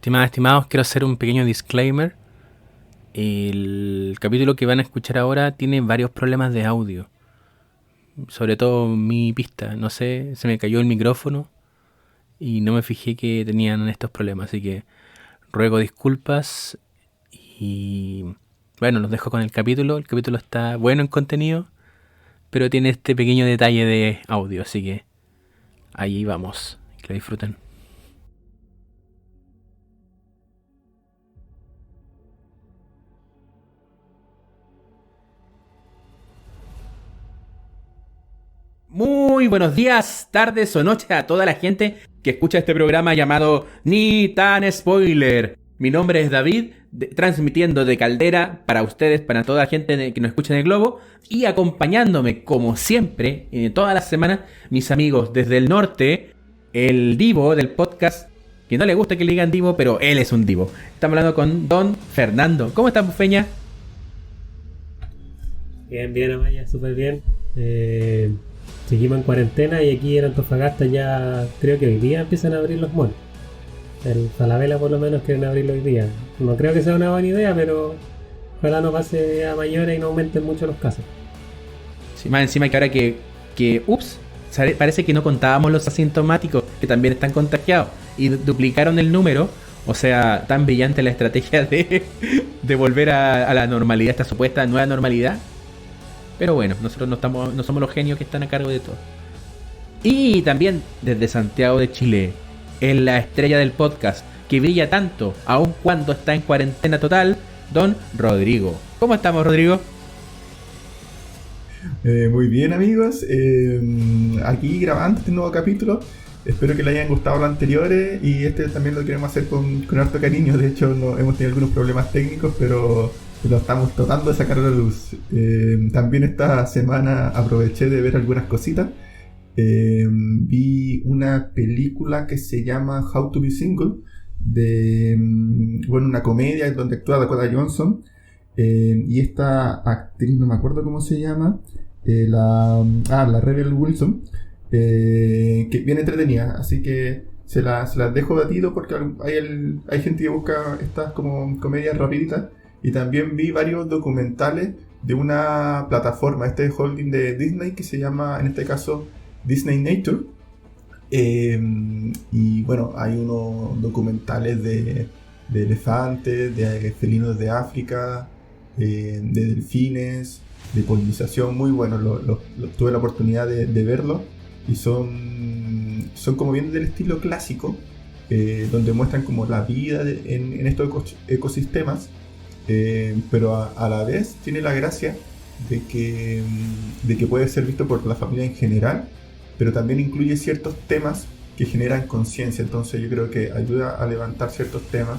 Estimados, quiero hacer un pequeño disclaimer. El capítulo que van a escuchar ahora tiene varios problemas de audio. Sobre todo mi pista. No sé, se me cayó el micrófono y no me fijé que tenían estos problemas. Así que ruego disculpas y bueno, los dejo con el capítulo. El capítulo está bueno en contenido, pero tiene este pequeño detalle de audio. Así que ahí vamos. Que lo disfruten. Muy buenos días, tardes o noches a toda la gente que escucha este programa llamado Ni Tan Spoiler. Mi nombre es David, transmitiendo de Caldera para ustedes, para toda la gente que nos escucha en el globo, y acompañándome, como siempre, todas las semanas, mis amigos desde el norte, el divo del podcast, que no le gusta que le digan divo, pero él es un divo. Estamos hablando con Don Fernando. ¿Cómo estás, Bufeña? Bien, Amaya, súper bien. Seguimos en cuarentena y aquí en Antofagasta ya creo que hoy día empiezan a abrir los malls. El Falabella por lo menos quieren abrirlo hoy día. No creo que sea una buena idea, pero ojalá no pase a mayores y no aumenten mucho los casos. Sí, más encima que ahora parece que no contábamos los asintomáticos que también están contagiados y duplicaron el número. O sea, tan brillante la estrategia de volver a la normalidad, esta supuesta nueva normalidad. Pero bueno, nosotros no somos los genios que están a cargo de todo. Y también desde Santiago de Chile, en la estrella del podcast, que brilla tanto, aun cuando está en cuarentena total, Don Rodrigo. ¿Cómo estamos, Rodrigo? Muy bien, amigos. Aquí grabando este nuevo capítulo. Espero que les hayan gustado los anteriores y este también lo queremos hacer con harto cariño. De hecho, hemos tenido algunos problemas técnicos, pero lo estamos tratando de sacar a la luz. También esta semana aproveché de ver algunas cositas. Vi una película que se llama How to Be Single, una comedia donde actúa Dakota Johnson. Y esta actriz, no me acuerdo cómo se llama, la Rebel Wilson, que bien entretenida, así que se las dejo batido porque hay gente que busca estas como comedias rapiditas. Y también vi varios documentales de una plataforma, holding de Disney, que se llama, en este caso, Disney Nature. Y bueno, hay unos documentales de elefantes, de felinos de África, de delfines, de polinización, muy buenos. Tuve la oportunidad de verlos y son como bien del estilo clásico, donde muestran como la vida en estos ecosistemas. Pero a la vez tiene la gracia de que puede ser visto por la familia en general, pero también incluye ciertos temas que generan conciencia. Entonces yo creo que ayuda a levantar ciertos temas,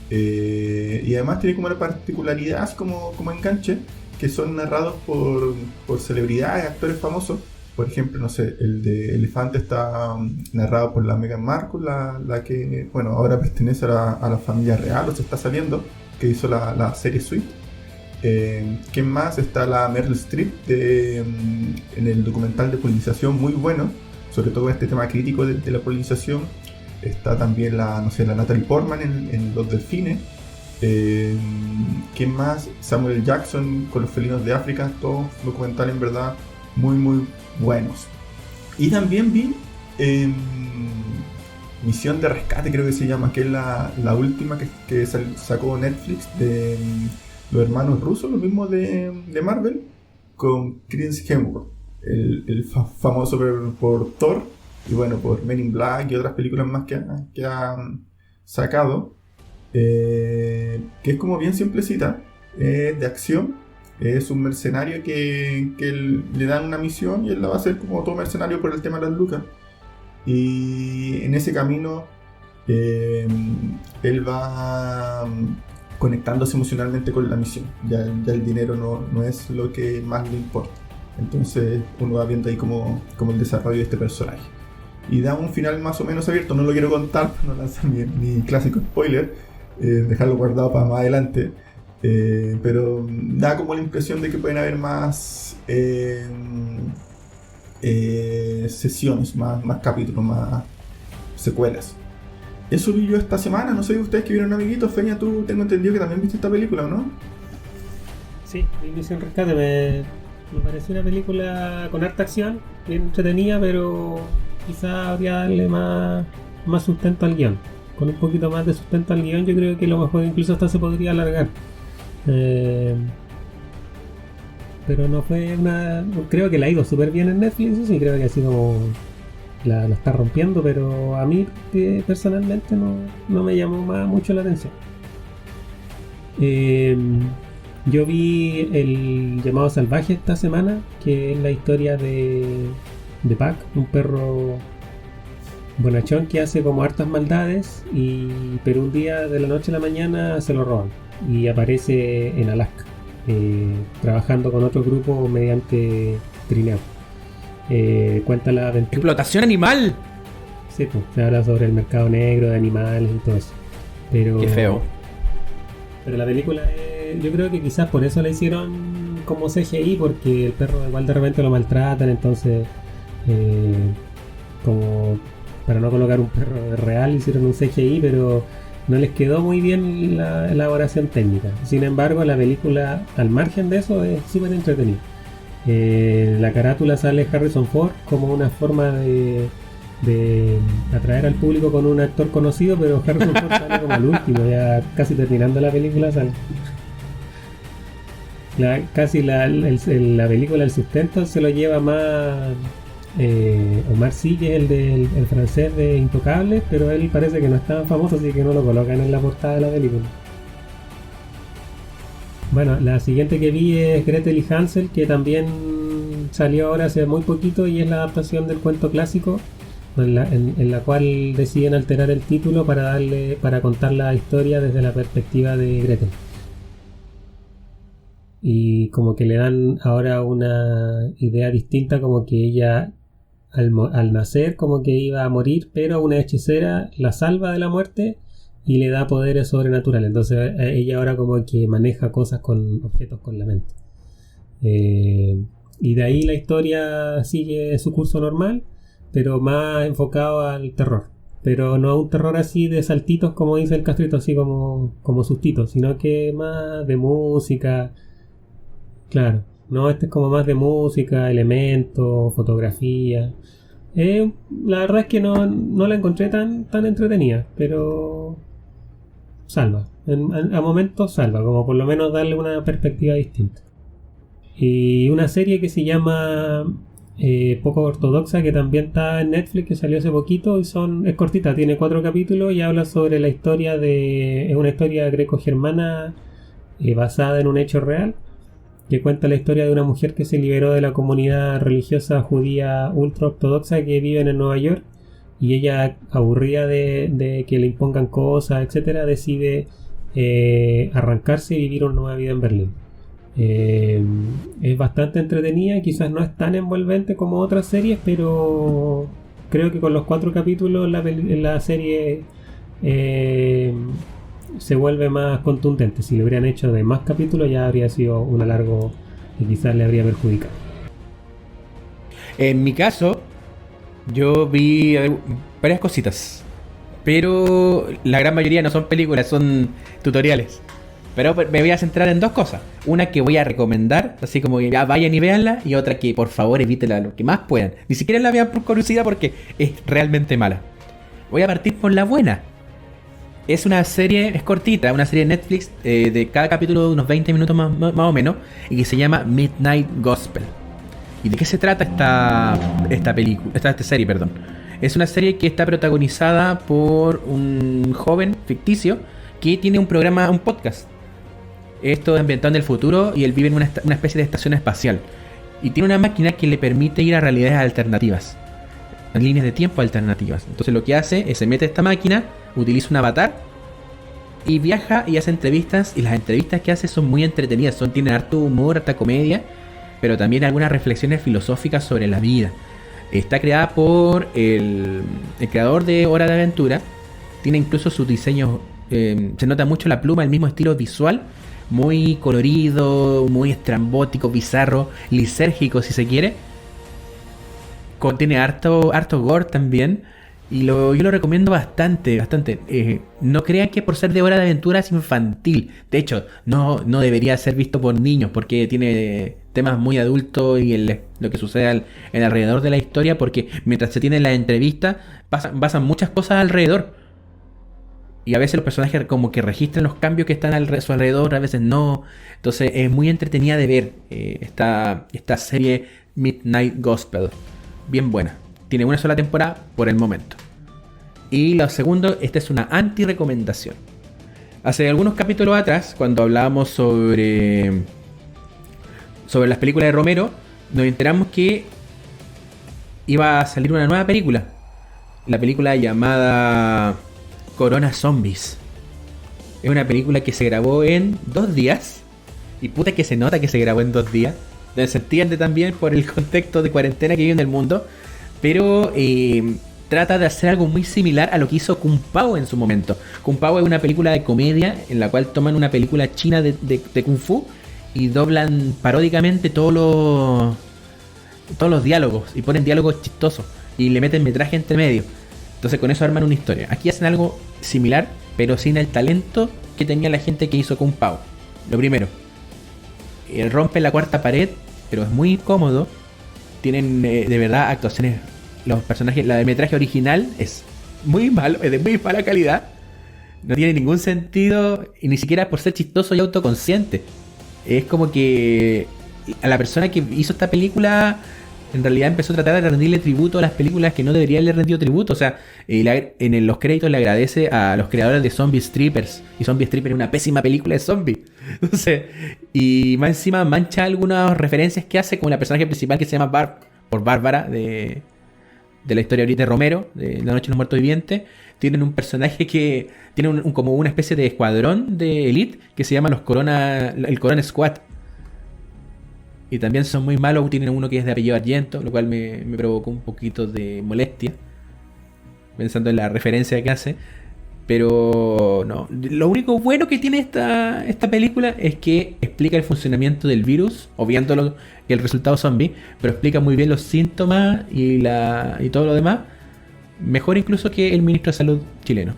y además tiene como una particularidad, así como enganche, que son narrados por celebridades, actores famosos. Por ejemplo, no sé, el de Elefante está narrado por la Meghan Markle, la que, bueno, ahora pertenece a la familia real, o se está saliendo, que hizo la serie Sweet. ¿Quién más? Está la Meryl Streep en el documental de polinización, muy bueno, sobre todo este tema crítico de la polinización. Está también la Natalie Portman en Los Delfines. ¿Quién más? Samuel Jackson con Los Felinos de África. Todos documentales en verdad muy muy buenos. Y también vi Misión de Rescate, creo que se llama, que es la última que sacó Netflix de los hermanos rusos, los mismos de Marvel, con Chris Hemsworth, el famoso por Thor, y bueno, por Men in Black y otras películas más que han sacado, que es como bien simplecita, de acción. Es un mercenario que le dan una misión y él la va a hacer como todo mercenario por el tema de las lucas. Y en ese camino él va conectándose emocionalmente con la misión. Ya el dinero no es lo que más le importa. Entonces uno va viendo ahí como el desarrollo de este personaje. Y da un final más o menos abierto. No lo quiero contar para no lanzar mi clásico spoiler, dejarlo guardado para más adelante. Pero da como la impresión de que pueden haber más sesiones, más capítulos, más secuelas. Eso vi yo esta semana, no sé ustedes que vieron Amiguitos. Feña, tú tengo entendido que también viste esta película, ¿o no? Sí, Misión Rescate me pareció una película con harta acción, bien entretenida, pero quizá habría darle más sustento al guión. Con un poquito más de sustento al guión, yo creo que lo mejor incluso hasta se podría alargar. Pero no fue una... Creo que la ha ido súper bien en Netflix, sí, creo que así como la está rompiendo, pero a mí personalmente no me llamó mucho la atención. Yo vi El Llamado Salvaje esta semana, que es la historia de Pac, un perro bonachón que hace como hartas maldades, pero un día de la noche a la mañana se lo roban y aparece en Alaska, trabajando con otro grupo mediante trineo. Cuenta la aventura. ¡Explotación animal! Sí, pues, se habla sobre el mercado negro de animales y todo eso. Pero, ¡qué feo! Pero la película, yo creo que quizás por eso la hicieron como CGI, porque el perro igual de repente lo maltratan, entonces como para no colocar un perro real hicieron un CGI, pero no les quedó muy bien la elaboración técnica. Sin embargo, la película, al margen de eso, es súper entretenida. La carátula sale Harrison Ford como una forma de atraer al público con un actor conocido, pero Harrison Ford sale como al último, ya casi terminando la película sale. La película, el sustento se lo lleva más Omar Sy, que es el francés de Intocable, pero él parece que no es tan famoso, así que no lo colocan en la portada de la película. Bueno, la siguiente que vi es Gretel y Hansel, que también salió ahora hace muy poquito y es la adaptación del cuento clásico, en la cual deciden alterar el título para contar la historia desde la perspectiva de Gretel. Y como que le dan ahora una idea distinta, como que ella al nacer como que iba a morir, pero una hechicera la salva de la muerte y le da poderes sobrenaturales. Entonces ella ahora como que maneja cosas con objetos con la mente. Y de ahí la historia sigue su curso normal, pero más enfocado al terror. Pero no un terror así de saltitos como dice el Castrito, así como sustitos, sino que más de música. Claro, no, este es como más de música, elementos, fotografía. La verdad es que no la encontré tan entretenida, pero salva. A momentos salva, como por lo menos darle una perspectiva distinta. Y una serie que se llama Poco Ortodoxa, que también está en Netflix, que salió hace poquito, es cortita, tiene 4 capítulos y habla sobre la historia es una historia greco-germana basada en un hecho real, que cuenta la historia de una mujer que se liberó de la comunidad religiosa judía ultra-ortodoxa que viven en Nueva York, y ella, aburrida de que le impongan cosas, etcétera, decide arrancarse y vivir una nueva vida en Berlín. Es bastante entretenida, quizás no es tan envolvente como otras series, pero creo que con los 4 capítulos la serie se vuelve más contundente. Si lo hubieran hecho de más capítulos ya habría sido un alargo y quizás le habría perjudicado. En mi caso, yo vi varias cositas, pero la gran mayoría no son películas, son tutoriales. Pero me voy a centrar en 2 cosas. Una que voy a recomendar, así como que ya vayan y véanla, y otra que por favor evítela lo que más puedan. Ni siquiera la vean por curiosidad porque es realmente mala. Voy a partir por la buena. Es una serie, es cortita, una serie de Netflix de cada capítulo de unos 20 minutos más o menos, y que se llama Midnight Gospel. ¿Y de qué se trata esta serie, perdón? Es una serie que está protagonizada por un joven ficticio que tiene un programa, un podcast. Esto es ambientado en el futuro y él vive en una especie de estación espacial. Y tiene una máquina que le permite ir a realidades alternativas, en líneas de tiempo alternativas. Entonces lo que hace es se mete a esta máquina, utiliza un avatar y viaja y hace entrevistas. Y las entrevistas que hace son muy entretenidas, tienen harto humor, harta comedia, pero también algunas reflexiones filosóficas sobre la vida. Está creada por el creador de Hora de Aventura. Tiene incluso sus diseños, se nota mucho la pluma, el mismo estilo visual, muy colorido, muy estrambótico, bizarro, lisérgico si se quiere. Contiene harto gore también. Yo lo recomiendo bastante, bastante. No crean que por ser de Hora de Aventura es infantil. De hecho, no debería ser visto por niños porque tiene temas muy adultos y lo que sucede en alrededor de la historia, porque mientras se tiene la entrevista pasan muchas cosas alrededor. Y a veces los personajes como que registran los cambios que están a su alrededor, a veces no. Entonces es muy entretenida de ver esta serie Midnight Gospel. Bien buena. Tiene una sola temporada por el momento. Y lo segundo, esta es una anti-recomendación. Hace algunos capítulos atrás, cuando hablábamos sobre las películas de Romero, nos enteramos que iba a salir una nueva película. La película llamada Corona Zombies. Es una película que se grabó en 2 días. Y puta que se nota que se grabó en 2 días. Se entiende también por el contexto de cuarentena que vive en el mundo. Pero trata de hacer algo muy similar a lo que hizo Kung Pao en su momento. Kung Pao es una película de comedia en la cual toman una película china de Kung Fu y doblan paródicamente todos los diálogos y ponen diálogos chistosos y le meten metraje entre medio. Entonces con eso arman una historia. Aquí hacen algo similar, pero sin el talento que tenía la gente que hizo Kung Pao. Lo primero, rompe la cuarta pared, pero es muy cómodo. Tienen de verdad actuaciones. Los personajes, la de metraje original es muy malo, es de muy mala calidad. No tiene ningún sentido, y ni siquiera por ser chistoso y autoconsciente. Es como que a la persona que hizo esta película en realidad empezó a tratar de rendirle tributo a las películas que no debería haberle rendido tributo. O sea, en los créditos le agradece a los creadores de Zombie Strippers. Y Zombie Strippers es una pésima película de zombies. Entonces, y más encima mancha algunas referencias que hace con la personaje principal que se llama Bárbara de la historia ahorita de Romero, de La Noche de los Muertos Vivientes. Tienen un personaje que tiene como una especie de escuadrón de elite que se llama el Corona Squad. Y también son muy malos. Tienen uno que es de apellido Argento, lo cual me provocó un poquito de molestia pensando en la referencia que hace. Pero no, lo único bueno que tiene esta película es que explica el funcionamiento del virus, obviando el resultado zombie, pero explica muy bien los síntomas y todo lo demás, mejor incluso que el ministro de Salud chileno.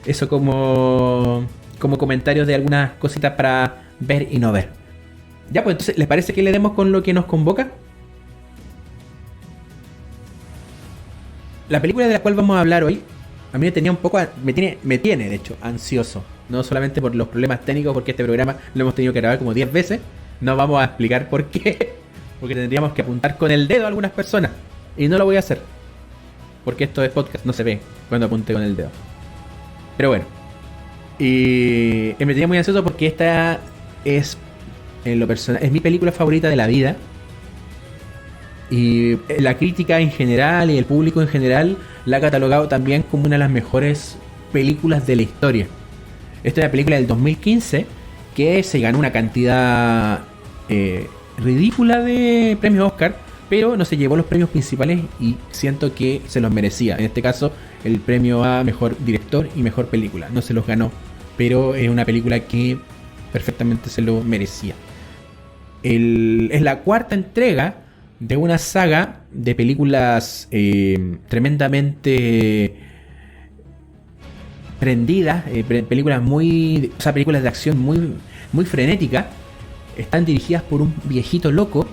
Eso como comentarios de algunas cositas para ver y no ver. Ya, pues entonces, ¿les parece que le demos con lo que nos convoca? La película de la cual vamos a hablar hoy a mí me tiene de hecho ansioso, no solamente por los problemas técnicos, porque este programa lo hemos tenido que grabar como 10 veces. No vamos a explicar por qué, porque tendríamos que apuntar con el dedo a algunas personas, y no lo voy a hacer porque esto es podcast, no se ve cuando apunte con el dedo. Pero bueno, y me tenía muy ansioso porque esta es, en lo personal, es mi película favorita de la vida. Y la crítica en general y el público en general la ha catalogado también como una de las mejores películas de la historia. Esta es una película del 2015 que se ganó una cantidad ridícula de premios Oscar, pero no se llevó los premios principales y siento que se los merecía. En este caso, el premio a mejor director y mejor película. No se los ganó, pero es una película que perfectamente se lo merecía. Es la cuarta entrega de una saga de películas tremendamente prendidas, películas películas de acción muy frenéticas. Están dirigidas por un viejito loco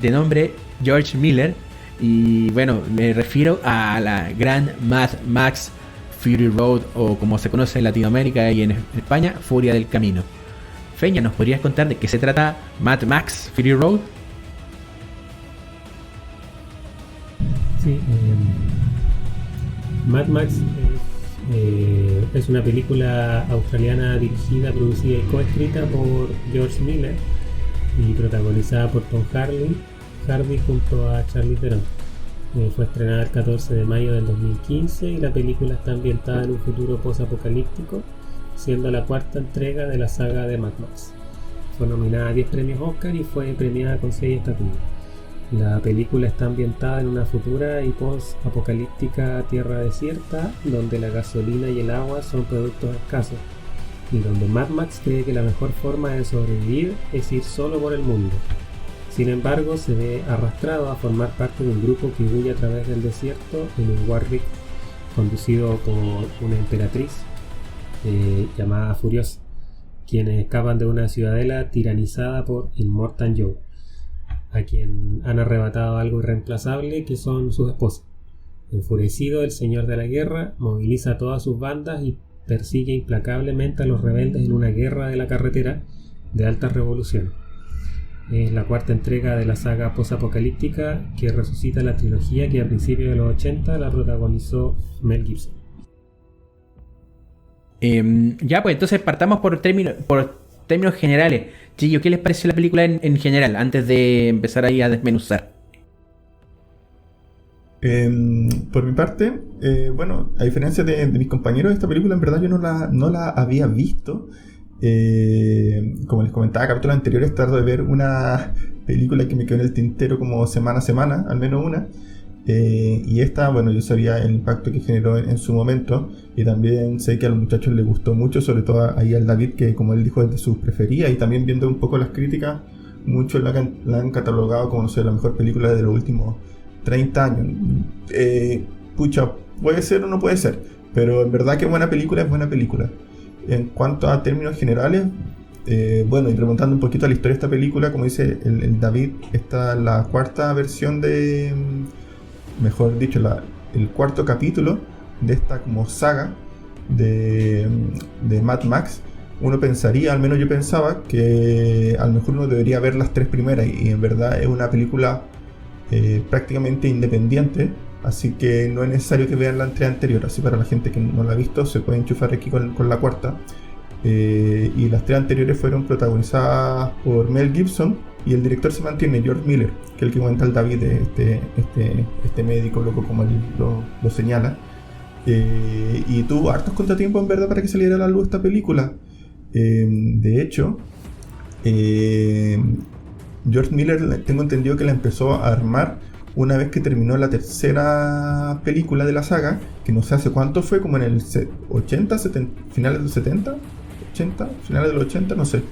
de nombre George Miller, y bueno, me refiero a la gran Mad Max Fury Road, o como se conoce en Latinoamérica y en España, Furia del Camino. Feña, ¿nos podrías contar de qué se trata Mad Max Fury Road? Sí, Mad Max es una película australiana dirigida, producida y coescrita por George Miller y protagonizada por Tom Hardy junto a Charlize Theron. Fue estrenada el 14 de mayo del 2015 y la película está ambientada en un futuro post-apocalíptico, siendo la cuarta entrega de la saga de Mad Max. Fue nominada a 10 premios Oscar y fue premiada con 6 estatuillas. La película está ambientada en una futura y post-apocalíptica tierra desierta, donde la gasolina y el agua son productos escasos, y donde Mad Max cree que la mejor forma de sobrevivir es ir solo por el mundo. Sin embargo, se ve arrastrado a formar parte de un grupo que huye a través del desierto en un Warwick conducido por una emperatriz llamada Furiosa, quienes escapan de una ciudadela tiranizada por Immortan Joe, a quien han arrebatado algo irreemplazable que son sus esposas. Enfurecido, el señor de la guerra moviliza a todas sus bandas y persigue implacablemente a los rebeldes en una guerra de la carretera de alta revolución. Es la cuarta entrega de la saga posapocalíptica que resucita la trilogía que a principios de los 80 la protagonizó Mel Gibson. Ya, pues entonces partamos por términos generales. Chillo, ¿qué les pareció la película en general? Antes de empezar ahí a desmenuzar. Por mi parte, bueno, a diferencia de mis compañeros, esta película en verdad yo no la había visto. Como les comentaba en capítulos anteriores, trato de ver una película que me quedó en el tintero como semana a semana, al menos una. Y esta, bueno, yo sabía el impacto que generó en su momento, y también sé que a los muchachos les gustó mucho, sobre todo ahí al David, que como él dijo es de sus preferidas, y también viendo un poco las críticas, muchos la han catalogado como, no sé, la mejor película de los últimos 30 años. Pucha, puede ser o no puede ser, pero en verdad que buena película es buena película. En cuanto a términos generales, bueno, y remontando un poquito a la historia de esta película, como dice el David, esta es la cuarta versión de, mejor dicho, el cuarto capítulo de esta como saga de Mad Max. Uno pensaría, al menos yo pensaba, que a lo mejor uno debería ver las tres primeras, y en verdad es una película prácticamente independiente, así que no es necesario que vean la tres anterior. Así, para la gente que no la ha visto, se puede enchufar aquí con la cuarta. Y las tres anteriores fueron protagonizadas por Mel Gibson, y el director se mantiene, George Miller, que es el que cuenta el David, este médico loco, como él lo señala. Y tuvo hartos contratiempos en verdad para que saliera a la luz esta película. De hecho, George Miller, tengo entendido que la empezó a armar una vez que terminó la tercera película de la saga, que no sé hace cuánto fue, como en el 80, 70, finales de los 70, 80, finales de los 80, no sé.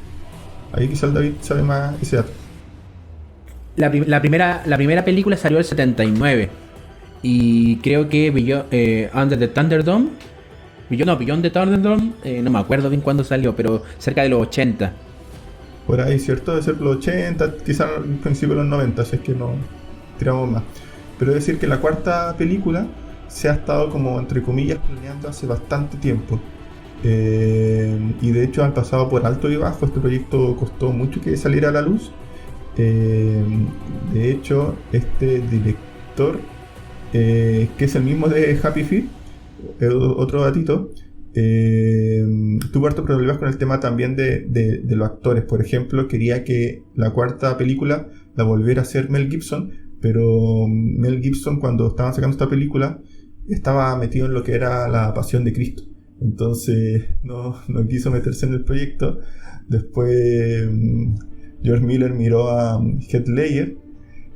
Ahí quizá el David sabe más ese dato. La primera película salió el 79. Y creo que Under the Thunderdome. Beyond the Thunderdome, no me acuerdo bien cuándo salió, pero cerca de los 80. Por ahí, ¿cierto? Debe ser los 80, quizás al principio de los 90, si es que no tiramos más. Pero es decir que la cuarta película se ha estado como, entre comillas, planeando hace bastante tiempo. Y de hecho han pasado por alto y bajo. Este proyecto costó mucho que saliera a la luz. De hecho, este director, que es el mismo de Happy Feet, otro datito, tuvo hartos problemas con el tema también de los actores. Por ejemplo, quería que la cuarta película la volviera a hacer Mel Gibson, pero Mel Gibson, cuando estaban sacando esta película, estaba metido en lo que era la Pasión de Cristo. Entonces no quiso meterse en el proyecto. Después George Miller miró a Heath Ledger,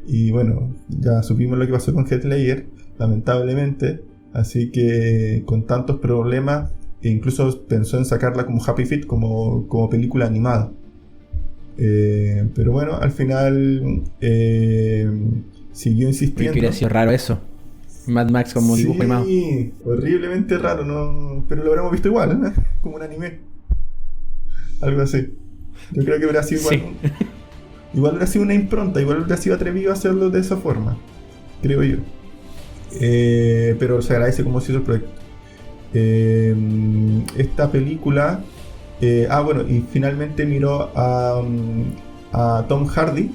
y bueno, ya supimos lo que pasó con Heath Ledger, lamentablemente. Así que con tantos problemas, incluso pensó en sacarla como Happy Feet, como película animada. Pero bueno, al final siguió insistiendo. Que hubiera sido raro eso. Mad Max como dibujo animado. Sí, horriblemente raro, ¿no? Pero lo habremos visto igual, ¿no? Como un anime. Algo así. Yo creo que hubiera sido igual. Sí. Igual hubiera sido una impronta, igual hubiera sido atrevido a hacerlo de esa forma, creo yo. Pero se agradece como se hizo el proyecto. Esta película, bueno, y finalmente miró a Tom Hardy,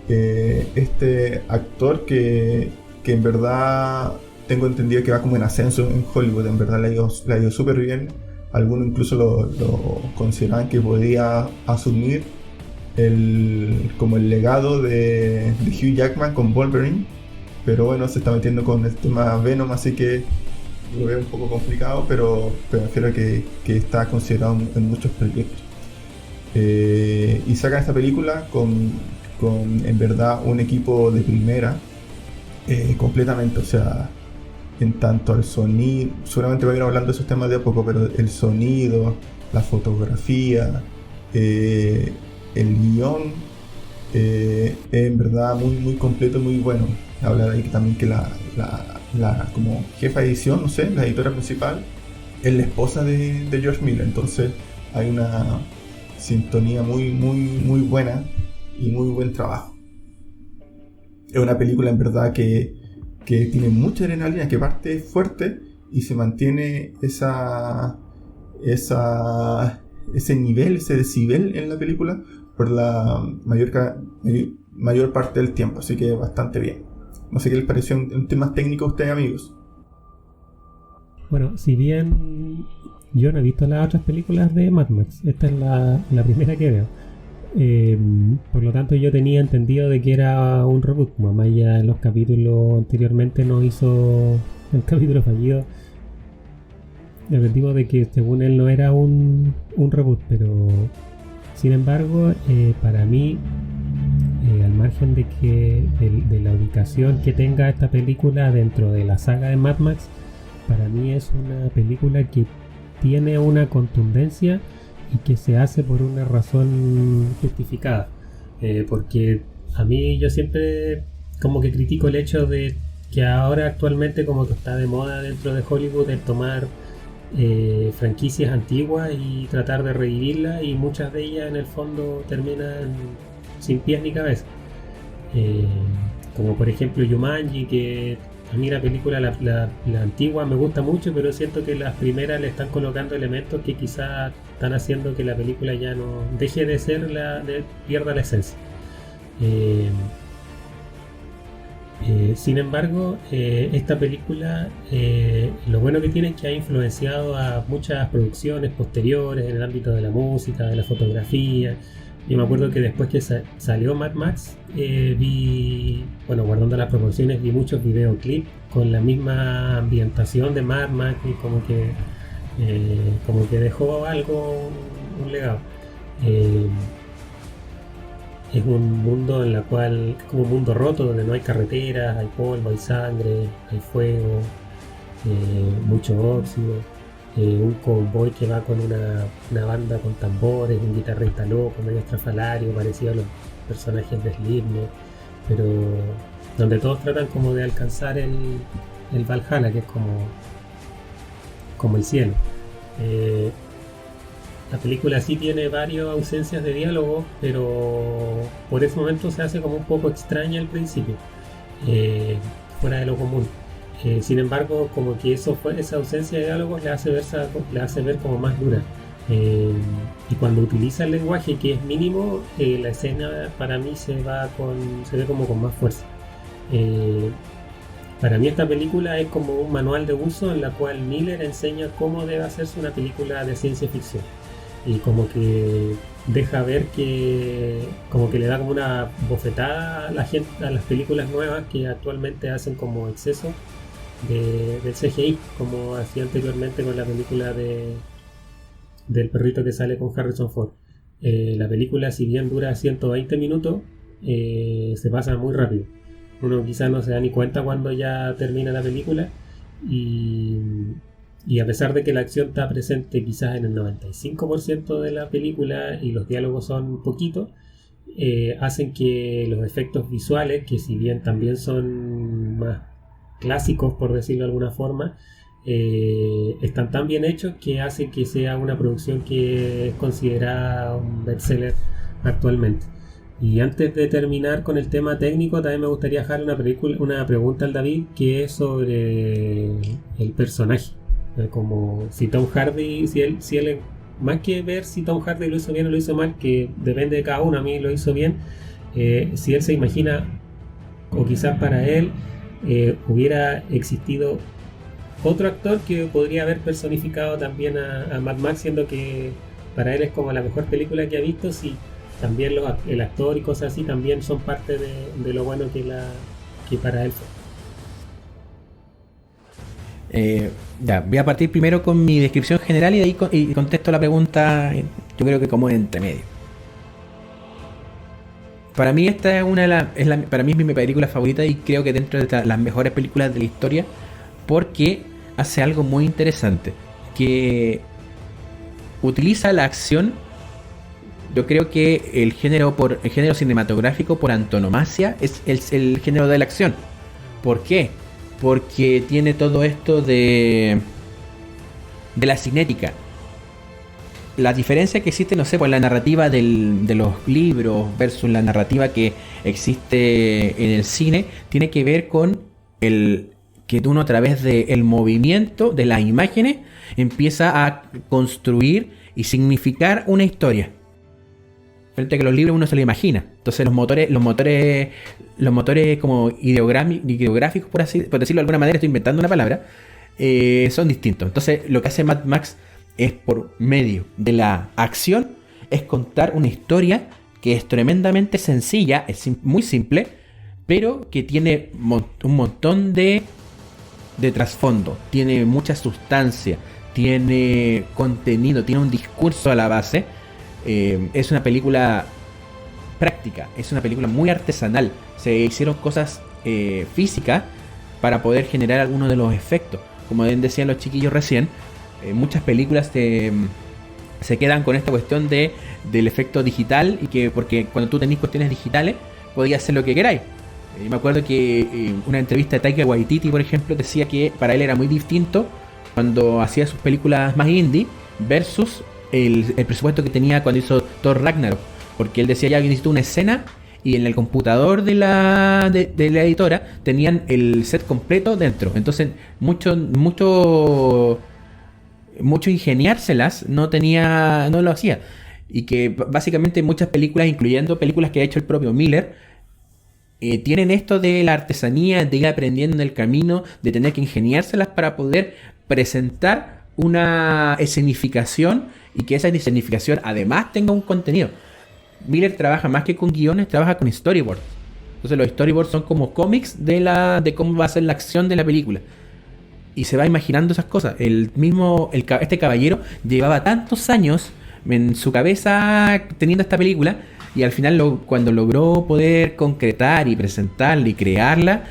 este actor que en verdad tengo entendido que va como en ascenso en Hollywood. En verdad le ha ido súper bien. Algunos incluso lo consideraban que podía asumir como el legado de Hugh Jackman con Wolverine, pero bueno, se está metiendo con el tema Venom, así que lo veo un poco complicado, pero creo que está considerado en muchos proyectos. Y sacan esta película con en verdad un equipo de primera, completamente, o sea, en tanto al sonido, seguramente voy a ir hablando de esos temas de a poco, pero el sonido, la fotografía, el guión, Es en verdad muy, muy completo, muy bueno. Habla de ahí también que la como jefa de edición, no sé, la editora principal, es la esposa de George Miller. Entonces hay una sintonía muy, muy, muy buena y muy buen trabajo. Es una película en verdad que tiene mucha adrenalina, que parte fuerte y se mantiene ese nivel, ese decibel en la película por la mayor parte del tiempo, así que bastante bien. No sé qué les pareció en temas técnicos a ustedes, amigos. Bueno, si bien yo no he visto las otras películas de Mad Max, esta es la primera que veo. Por lo tanto, yo tenía entendido de que era un reboot. Mamá ya en los capítulos anteriormente nos hizo el capítulo fallido. El objetivo de que según él no era un reboot, pero sin embargo, para mí, al margen de que de la ubicación que tenga esta película dentro de la saga de Mad Max, para mí es una película que tiene una contundencia y que se hace por una razón justificada. Porque a mí yo siempre como que critico el hecho de que ahora actualmente como que está de moda dentro de Hollywood el tomar franquicias antiguas y tratar de revivirlas, y muchas de ellas en el fondo terminan sin pies ni cabeza. Como por ejemplo Jumanji, que a mí la película, la antigua, me gusta mucho, pero siento que las primeras le están colocando elementos que quizás están haciendo que la película ya no deje de ser pierda la esencia. Sin embargo, esta película, lo bueno que tiene es que ha influenciado a muchas producciones posteriores en el ámbito de la música, de la fotografía. Yo me acuerdo que después que salió Mad Max, vi, bueno, guardando las proporciones, vi muchos videoclips con la misma ambientación de Mad Max, y como que dejó algo, un legado. Es un mundo en el cual es como un mundo roto, donde no hay carreteras, hay polvo, hay sangre, hay fuego, mucho óxido. Un cowboy que va con una banda con tambores, un guitarrista loco, medio estrafalario, parecido a los personajes de Slipknot, pero donde todos tratan como de alcanzar el Valhalla, que es como el cielo. La película sí tiene varias ausencias de diálogo, pero por ese momento se hace como un poco extraña al principio, fuera de lo común. Sin embargo, como que esa ausencia de diálogos le hace ver como más dura. Y cuando utiliza el lenguaje, que es mínimo, la escena para mí se ve como con más fuerza. Para mí esta película es como un manual de uso en la cual Miller enseña cómo debe hacerse una película de ciencia ficción. Y como que deja ver que como que le da como una bofetada a la gente, a las películas nuevas que actualmente hacen como exceso del CGI, como hacía anteriormente con la película del perrito que sale con Harrison Ford. La película, si bien dura 120 minutos, se pasa muy rápido. Uno quizás no se da ni cuenta cuando ya termina la película, y a pesar de que la acción está presente quizás en el 95% de la película y los diálogos son poquitos, hacen que los efectos visuales, que si bien también son más clásicos por decirlo de alguna forma, están tan bien hechos que hace que sea una producción que es considerada un bestseller actualmente. Y antes de terminar con el tema técnico, también me gustaría dejar una pregunta al David, que es sobre el personaje. Como si Tom Hardy, si él más que ver si Tom Hardy lo hizo bien o lo hizo mal, que depende de cada uno, a mí lo hizo bien, si él se imagina, o quizás para él hubiera existido otro actor que podría haber personificado también a Mad Max, siendo que para él es como la mejor película que ha visto, si también el actor y cosas así también son parte de lo bueno que para él fue. Ya, voy a partir primero con mi descripción general y de ahí y contesto la pregunta, yo creo que como entre medio. Para mí esta es para mí es mi película favorita, y creo que dentro de las mejores películas de la historia, porque hace algo muy interesante, que utiliza la acción yo creo que el género cinematográfico por antonomasia es el género de la acción. ¿Por qué? Porque tiene todo esto de la cinética. La diferencia que existe, no sé, pues la narrativa de los libros versus la narrativa que existe en el cine, tiene que ver con el que uno a través del movimiento de las imágenes empieza a construir y significar una historia. Frente a que los libros uno se lo imagina. Entonces los motores como ideográficos, por decirlo de alguna manera, estoy inventando una palabra, son distintos. Entonces lo que hace Mad Max es, por medio de la acción, es contar una historia que es tremendamente sencilla, es muy simple, pero que tiene un montón de trasfondo, tiene mucha sustancia, tiene contenido, tiene un discurso a la base. Es una película práctica, es una película muy artesanal. Se hicieron cosas físicas para poder generar algunos de los efectos. Como bien decían los chiquillos recién, muchas películas se quedan con esta cuestión del efecto digital, y que porque cuando tú tenés cuestiones digitales podías hacer lo que queráis. Me acuerdo que una entrevista de Taika Waititi, por ejemplo, decía que para él era muy distinto cuando hacía sus películas más indie versus el presupuesto que tenía cuando hizo Thor Ragnarok, porque él decía, ya necesito una escena, y en el computador de la editora tenían el set completo dentro. Entonces mucho ingeniárselas no lo hacía. Y que básicamente muchas películas, incluyendo películas que ha hecho el propio Miller, tienen esto de la artesanía, de ir aprendiendo en el camino, de tener que ingeniárselas para poder presentar una escenificación, y que esa escenificación además tenga un contenido. Miller trabaja más que con guiones, trabaja con storyboards. Entonces los storyboards son como cómics de cómo va a ser la acción de la película. Y se va imaginando esas cosas. Este caballero llevaba tantos años en su cabeza teniendo esta película, y al final cuando logró poder concretar y presentarla y crearla,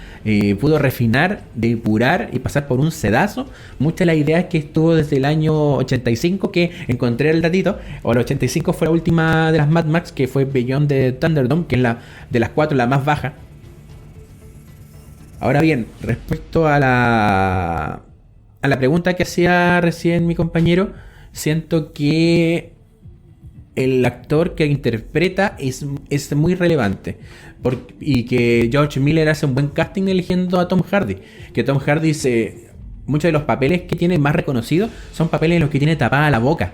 pudo refinar, depurar y pasar por un sedazo muchas de las ideas que estuvo desde el año 85, que encontré el datito. O el 85 fue la última de las Mad Max, que fue Beyond the Thunderdome, que es de las 4 la más baja. Ahora bien, respecto a la pregunta que hacía recién mi compañero, siento que el actor que interpreta es muy relevante, y que George Miller hace un buen casting eligiendo a Tom Hardy. Que Tom Hardy, muchos de los papeles que tiene más reconocidos son papeles en los que tiene tapada la boca,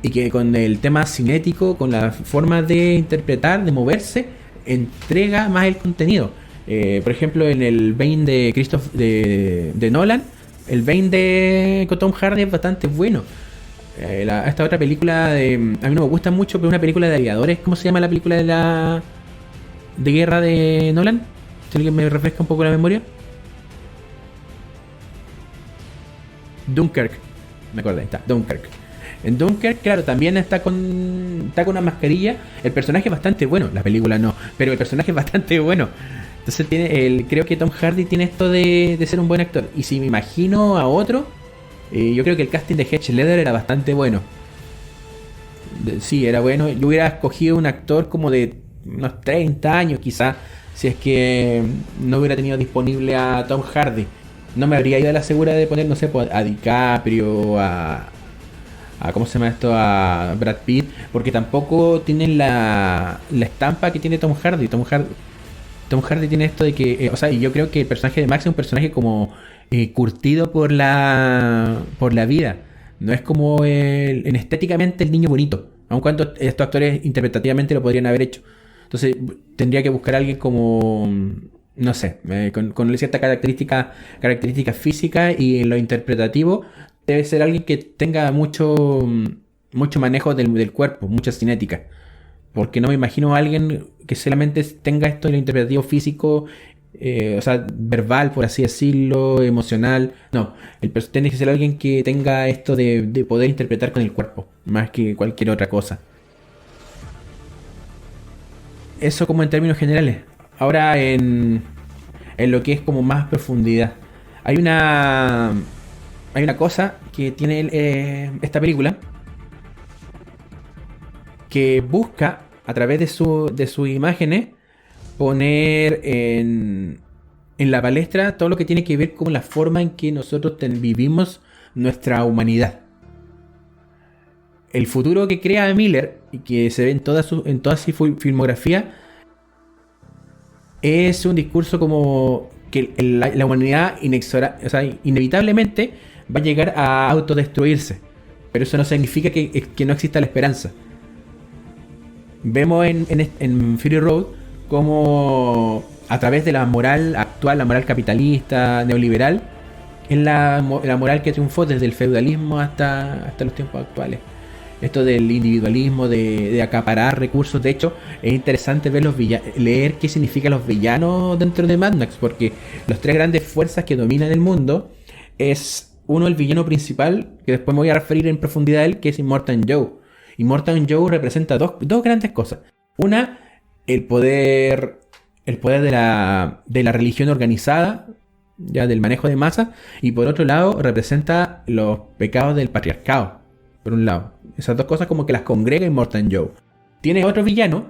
y que con el tema cinético, con la forma de interpretar, de moverse, entrega más el contenido. Por ejemplo, en el Bane de Nolan, el Bane de Tom Hardy es bastante bueno. Esta otra película a mí no me gusta mucho, pero una película de aviadores. ¿Cómo se llama la película de guerra de Nolan? Si alguien me refresca un poco la memoria. Dunkirk. Me acordé, está, Dunkirk. En Dunkirk, claro, también está con una mascarilla. El personaje es bastante bueno, la película no, pero el personaje es bastante bueno. Entonces creo que Tom Hardy tiene esto de ser un buen actor. Y si me imagino a otro, yo creo que el casting de Heath Ledger era bastante bueno. Sí, era bueno. Yo hubiera escogido un actor como de unos 30 años quizás, si es que no hubiera tenido disponible a Tom Hardy. No me habría ido a la segura de poner, no sé, a DiCaprio, a ¿cómo se llama esto? A Brad Pitt, porque tampoco tienen la estampa que tiene Tom Hardy. Tom Hardy tiene esto de que, y yo creo que el personaje de Max es un personaje como curtido por la vida. No es como estéticamente el niño bonito, aun cuando estos actores interpretativamente lo podrían haber hecho. Entonces tendría que buscar a alguien como, no sé, con cierta característica física, y en lo interpretativo debe ser alguien que tenga mucho manejo del cuerpo, mucha cinética. Porque no me imagino a alguien que solamente tenga esto en lo interpretativo físico, verbal, por así decirlo, emocional. No, tiene que ser alguien que tenga esto de poder interpretar con el cuerpo, más que cualquier otra cosa. Eso como en términos generales. Ahora en lo que es como más profundidad. Hay una cosa que tiene esta película, que busca, a través de sus imágenes, poner en la palestra todo lo que tiene que ver con la forma en que nosotros vivimos nuestra humanidad. El futuro que crea Miller y que se ve en toda su filmografía es un discurso como que la humanidad inevitablemente va a llegar a autodestruirse, pero eso no significa que no exista la esperanza. Vemos en Fury Road como a través de la moral actual, la moral capitalista, neoliberal, es la moral que triunfó desde el feudalismo hasta los tiempos actuales. Esto del individualismo, de acaparar recursos. De hecho, es interesante ver leer qué significan los villanos dentro de Mad Max, porque las tres grandes fuerzas que dominan el mundo es uno, el villano principal, que después me voy a referir en profundidad a él, que es Immortan Joe. Immortan Joe representa dos grandes cosas. Una, el poder de la religión organizada, ya del manejo de masas, y por otro lado representa los pecados del patriarcado. Por un lado, esas dos cosas como que las congrega Immortan Joe. Tiene otro villano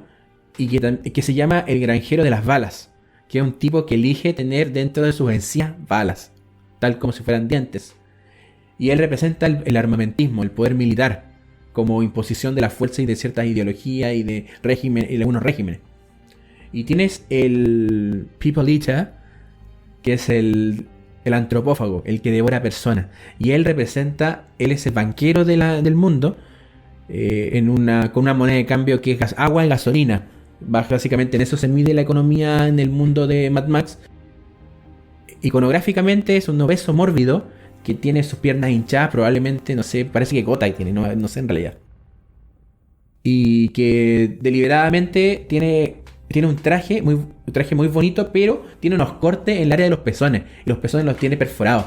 y que se llama el granjero de las balas, que es un tipo que elige tener dentro de sus encías balas, tal como si fueran dientes. Y él representa el armamentismo, el poder militar, como imposición de la fuerza y de ciertas ideologías y de algunos regímenes. Y tienes el People Eater, que es el antropófago, el que devora personas. Y él es el banquero del mundo, con una moneda de cambio que es agua y gasolina. Básicamente en eso se mide la economía en el mundo de Mad Max. Iconográficamente es un obeso mórbido que tiene sus piernas hinchadas, probablemente, no sé, parece que Gotai tiene, no sé en realidad. Y que deliberadamente tiene un traje muy bonito, pero tiene unos cortes en el área de los pezones. Y los pezones los tiene perforados.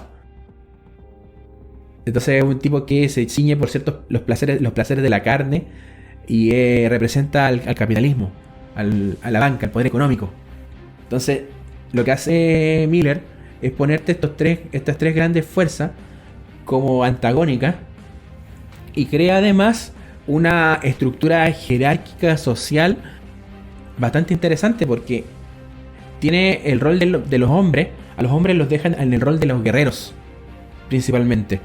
Entonces es un tipo que se ciñe por ciertos los placeres de la carne. Y representa al capitalismo, a la banca, al poder económico. Entonces lo que hace Miller es ponerte estas tres grandes fuerzas como antagónicas. Y crea además una estructura jerárquica social bastante interesante, porque tiene el rol de los hombres. A los hombres los dejan en el rol de los guerreros principalmente,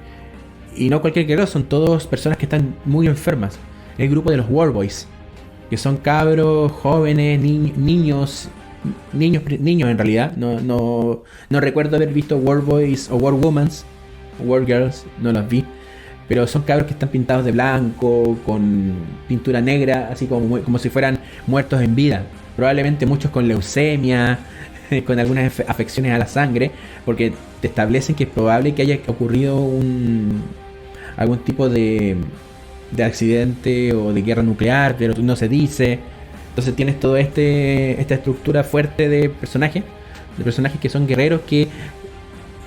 y no cualquier guerrero, son todos personas que están muy enfermas. El grupo de los War Boys, que son cabros jóvenes, niños en realidad. No recuerdo haber visto War Boys o War Womans, War Girls, no los vi. Pero son cabros que están pintados de blanco, con pintura negra, así como si fueran muertos en vida. Probablemente muchos con leucemia, con algunas afecciones a la sangre, porque te establecen que es probable que haya ocurrido algún tipo de accidente o de guerra nuclear, pero no se dice. Entonces tienes toda esta estructura fuerte de personajes que son guerreros que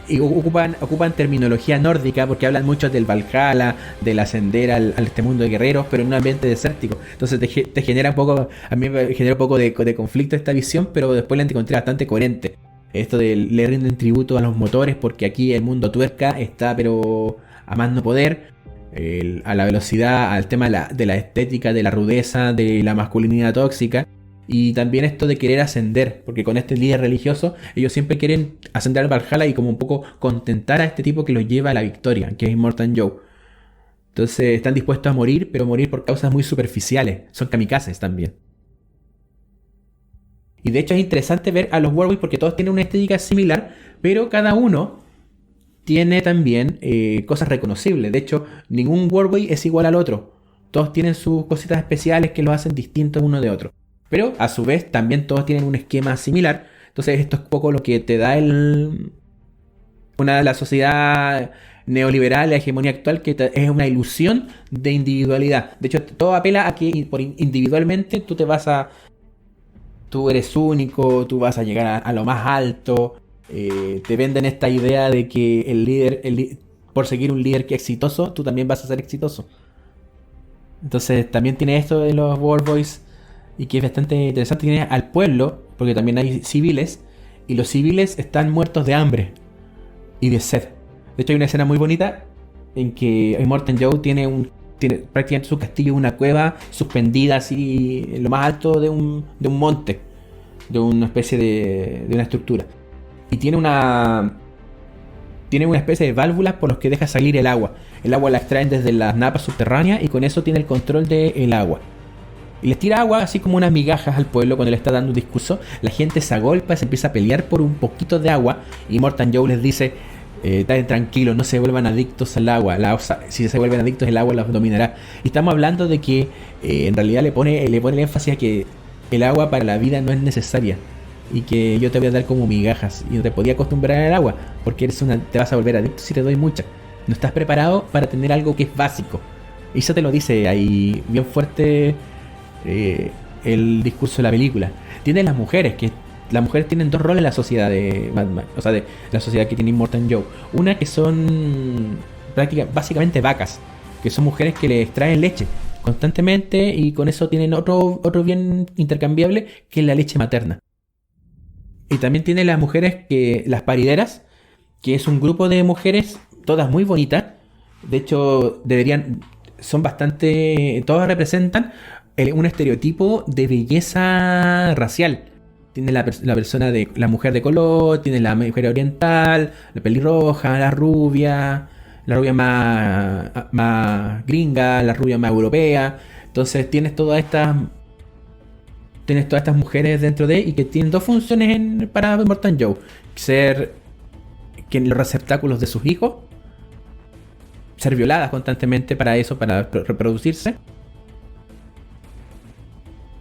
y ocupan terminología nórdica, porque hablan mucho del Valhalla, del ascender a este mundo de guerreros, pero en un ambiente desértico. Entonces te genera un poco, a mí me genera un poco de conflicto esta visión, pero después la encontré bastante coherente. Esto de le rinden tributo a los motores, porque aquí el mundo tuerca está pero a más no poder, a la velocidad, al tema de la estética, de la rudeza, de la masculinidad tóxica. Y también esto de querer ascender, porque con este líder religioso ellos siempre quieren ascender al Valhalla y como un poco contentar a este tipo que los lleva a la victoria, que es Immortan Joe. Entonces están dispuestos a morir, pero morir por causas muy superficiales. Son kamikazes también. Y de hecho es interesante ver a los Warwick, porque todos tienen una estética similar, pero cada uno tiene también cosas reconocibles. De hecho, ningún Warwick es igual al otro. Todos tienen sus cositas especiales que los hacen distintos uno de otro. Pero a su vez también todos tienen un esquema similar. Entonces esto es un poco lo que te da la sociedad neoliberal, la hegemonía actual, que es una ilusión de individualidad. De hecho, todo apela a que individualmente tú eres único, tú vas a llegar a lo más alto. Te venden esta idea de que el líder, por seguir un líder que es exitoso, tú también vas a ser exitoso. Entonces también tiene esto de los War Boys. Y que es bastante interesante, tiene al pueblo, porque también hay civiles, y los civiles están muertos de hambre y de sed. De hecho hay una escena muy bonita en que Immortan Joe tiene tiene prácticamente su castillo una cueva suspendida así en lo más alto de un monte, de una especie de una estructura. Y tiene una especie de válvulas por los que deja salir el agua. El agua la extraen desde las napas subterráneas y con eso tiene el control del agua. Y les tira agua así como unas migajas al pueblo cuando le está dando un discurso. La gente se agolpa, se empieza a pelear por un poquito de agua. Y Immortan Joe les dice: estén tranquilos, no se vuelvan adictos al agua. Si se vuelven adictos, el agua los dominará. Y estamos hablando de que en realidad le pone el énfasis a que el agua para la vida no es necesaria. Y que yo te voy a dar como migajas. Y no te podía acostumbrar al agua, porque te vas a volver adicto si te doy mucha. No estás preparado para tener algo que es básico. Y eso te lo dice ahí bien fuerte el discurso de la película. Tienen las mujeres, que las mujeres tienen dos roles en la sociedad de Mad Max, o sea, de la sociedad que tiene Immortan Joe. Una que son básicamente vacas, que son mujeres que le extraen leche constantemente y con eso tienen otro bien intercambiable, que es la leche materna. Y también tiene las mujeres las parideras, que es un grupo de mujeres, todas muy bonitas. De hecho, todas representan un estereotipo de belleza racial. Tiene la mujer de color, tiene la mujer oriental, la pelirroja, la rubia más gringa, la rubia más europea. Entonces tienes todas estas mujeres dentro y que tienen dos funciones para Immortan Joe: ser los receptáculos de sus hijos, ser violadas constantemente para reproducirse,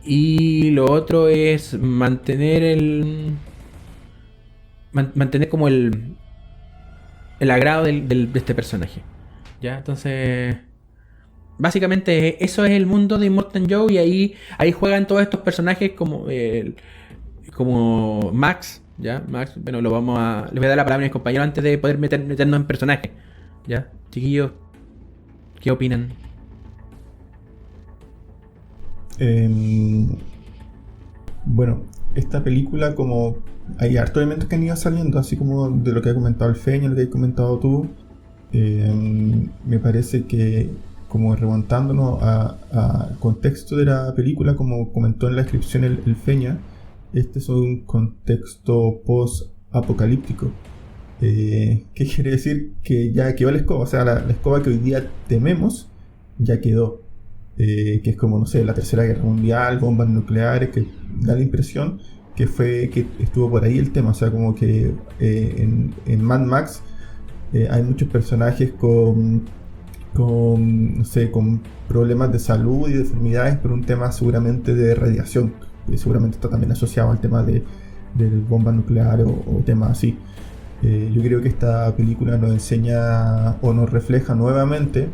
y lo otro es mantener como el agrado de este personaje, ¿ya? Entonces básicamente eso es el mundo de Immortan Joe, y ahí juegan todos estos personajes como Max, ¿ya? Max, bueno, les voy a dar la palabra a mis compañeros antes de poder meternos en personaje, ¿ya? Chiquillos, ¿qué opinan? Bueno, esta película, como hay hartos elementos que han ido saliendo, así como de lo que ha comentado el Feña, lo que has comentado tú, me parece que, como remontándonos al contexto de la película, como comentó en la descripción el Feña, este es un contexto post-apocalíptico. ¿Qué quiere decir? Que ya quedó la escoba, o sea, la escoba que hoy día tememos ya quedó. Que es como, no sé, la Tercera Guerra Mundial, bombas nucleares, que da la impresión que estuvo por ahí el tema. O sea, como que en Mad Max hay muchos personajes con problemas de salud y deformidades por un tema seguramente de radiación, que seguramente está también asociado al tema de bombas nucleares o temas así. Yo creo que esta película nos enseña o nos refleja nuevamente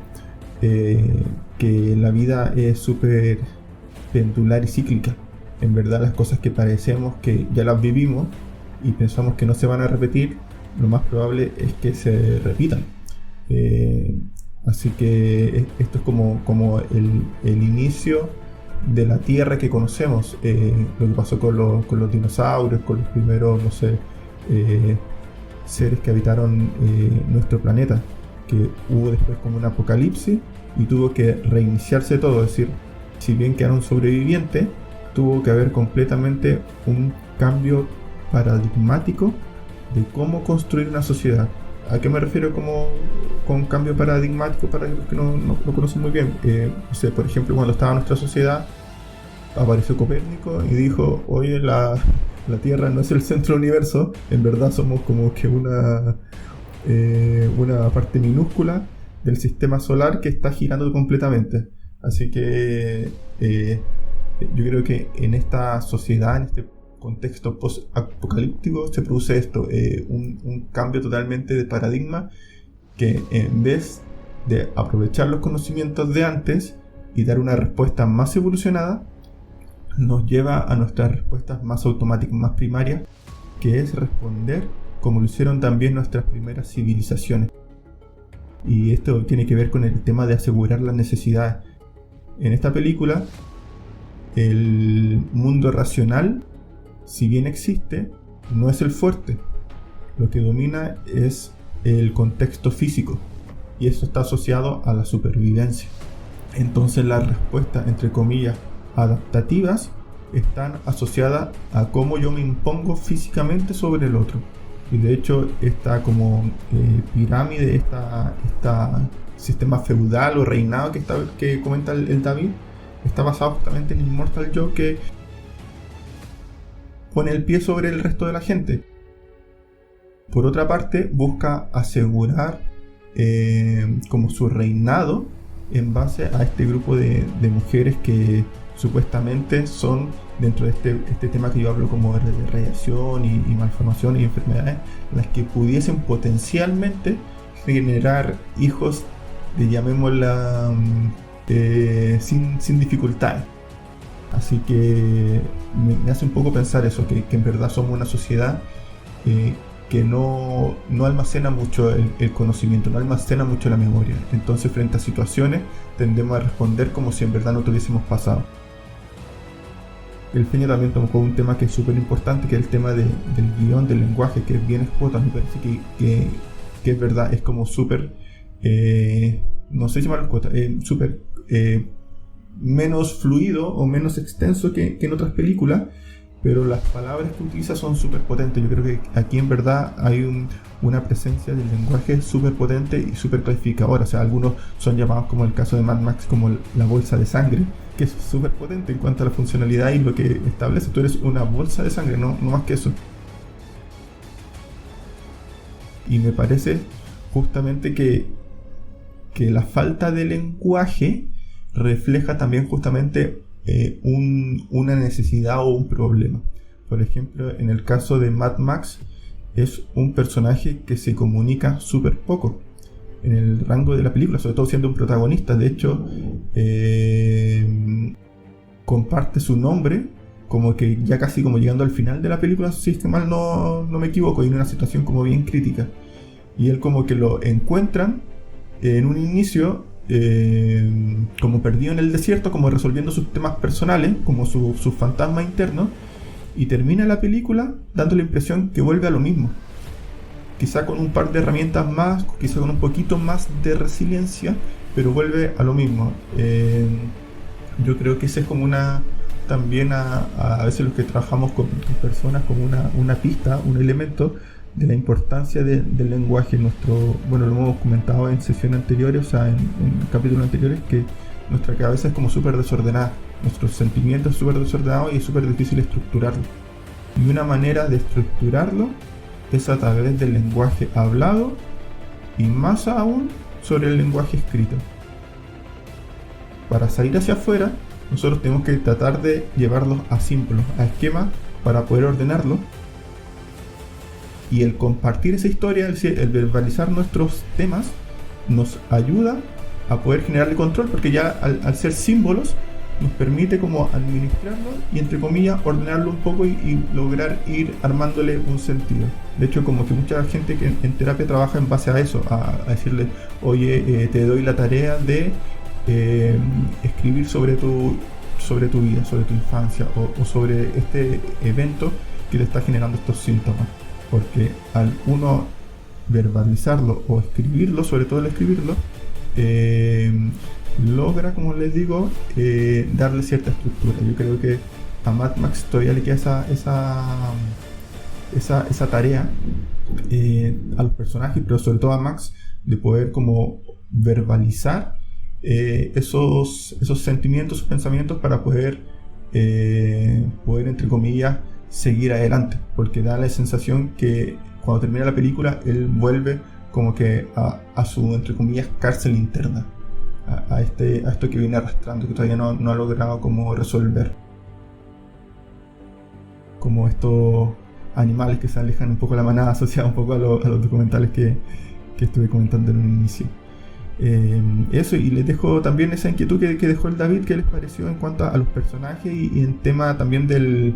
que la vida es súper pendular y cíclica. En verdad, las cosas que parecemos que ya las vivimos y pensamos que no se van a repetir, lo más probable es que se repitan. Así que esto es como el inicio de la Tierra que conocemos. Lo que pasó con los dinosaurios, con los primeros, no sé, seres que habitaron nuestro planeta, que hubo después como un apocalipsis y tuvo que reiniciarse todo. Es decir, si bien quedaron sobrevivientes, tuvo que haber completamente un cambio paradigmático de cómo construir una sociedad. ¿A qué me refiero con cambio paradigmático para los que no lo conocen muy bien? No sé, por ejemplo, cuando estaba nuestra sociedad, apareció Copérnico y dijo: oye, la Tierra no es el centro del universo, en verdad somos como que una parte minúscula del sistema solar que está girando completamente. Así que yo creo que en esta sociedad, en este contexto post-apocalíptico, se produce esto, un cambio totalmente de paradigma, que en vez de aprovechar los conocimientos de antes y dar una respuesta más evolucionada, nos lleva a nuestras respuestas más automáticas, más primarias, que es responder como lo hicieron también nuestras primeras civilizaciones. Y esto tiene que ver con el tema de asegurar las necesidades. En esta película, el mundo racional, si bien existe, no es el fuerte. Lo que domina es el contexto físico, y eso está asociado a la supervivencia. Entonces las respuestas, entre comillas, adaptativas, están asociadas a cómo yo me impongo físicamente sobre el otro. Y de hecho esta como pirámide, esta sistema feudal o reinado que comenta el David, está basado justamente en Immortal Joe, que pone el pie sobre el resto de la gente. Por otra parte, busca asegurar como su reinado en base a este grupo de mujeres que supuestamente son, dentro de este tema que yo hablo como de radiación y malformación y enfermedades, las que pudiesen potencialmente generar hijos, llamémosla, sin dificultades. Así que me hace un poco pensar eso, que en verdad somos una sociedad que no almacena mucho el conocimiento, no almacena mucho la memoria. Entonces, frente a situaciones, tendemos a responder como si en verdad no tuviésemos pasado. El Feña también tocó un tema que es súper importante, que es el tema del guión, del lenguaje, que es bien escuoto. Me parece que es verdad, es como súper, no sé si llamarlo escuoto, súper menos fluido o menos extenso que en otras películas, pero las palabras que utiliza son súper potentes. Yo creo que aquí en verdad hay una presencia del lenguaje súper potente y súper clarificadora. O sea, algunos son llamados, como el caso de Mad Max, como la bolsa de sangre, que es súper potente en cuanto a la funcionalidad y lo que establece. Tú eres una bolsa de sangre, no más que eso. Y me parece justamente que la falta de lenguaje refleja también justamente una necesidad o un problema. Por ejemplo, en el caso de Mad Max, es un personaje que se comunica súper poco en el rango de la película, sobre todo siendo un protagonista. De hecho, comparte su nombre como que ya casi como llegando al final de la película, si es que mal no me equivoco, y en una situación como bien crítica. Y él como que lo encuentran en un inicio como perdido en el desierto, como resolviendo sus temas personales, como sus fantasmas internos, y termina la película dando la impresión que vuelve a lo mismo, quizá con un par de herramientas más, quizá con un poquito más de resiliencia, pero vuelve a lo mismo. Yo creo que ese es como también a veces los que trabajamos con personas, como una pista, un elemento de la importancia del lenguaje. Bueno, lo hemos comentado en sesiones anteriores, o sea, en capítulos anteriores, que nuestra cabeza es como súper desordenada, nuestros sentimientos súper desordenados y es súper difícil estructurarlo. Y una manera de estructurarlo es a través del lenguaje hablado y más aún sobre el lenguaje escrito. Para salir hacia afuera, nosotros tenemos que tratar de llevarlos a símbolos, a esquemas, para poder ordenarlo. Y el compartir esa historia, el verbalizar nuestros temas, nos ayuda a poder generarle control, porque ya al ser símbolos nos permite como administrarlo y, entre comillas, ordenarlo un poco y lograr ir armándole un sentido. De hecho, como que mucha gente que en terapia trabaja en base a eso, a decirle, oye, te doy la tarea de escribir sobre tu vida, sobre tu infancia o sobre este evento que te está generando estos síntomas. Porque al uno verbalizarlo o escribirlo, sobre todo el escribirlo, logra, como les digo, darle cierta estructura. Yo creo que a Mad Max todavía le queda esa tarea a los personajes, pero sobre todo a Max, de poder como verbalizar esos sentimientos, esos pensamientos, para poder entre comillas, seguir adelante, porque da la sensación que cuando termina la película él vuelve como que a su, entre comillas, cárcel interna, a esto que viene arrastrando, que todavía no ha logrado como resolver, como estos animales que se alejan un poco de la manada, asociado un poco a los documentales que estuve comentando en un inicio. Eso, y les dejo también esa inquietud que dejó el David, que les pareció en cuanto a los personajes y en tema también de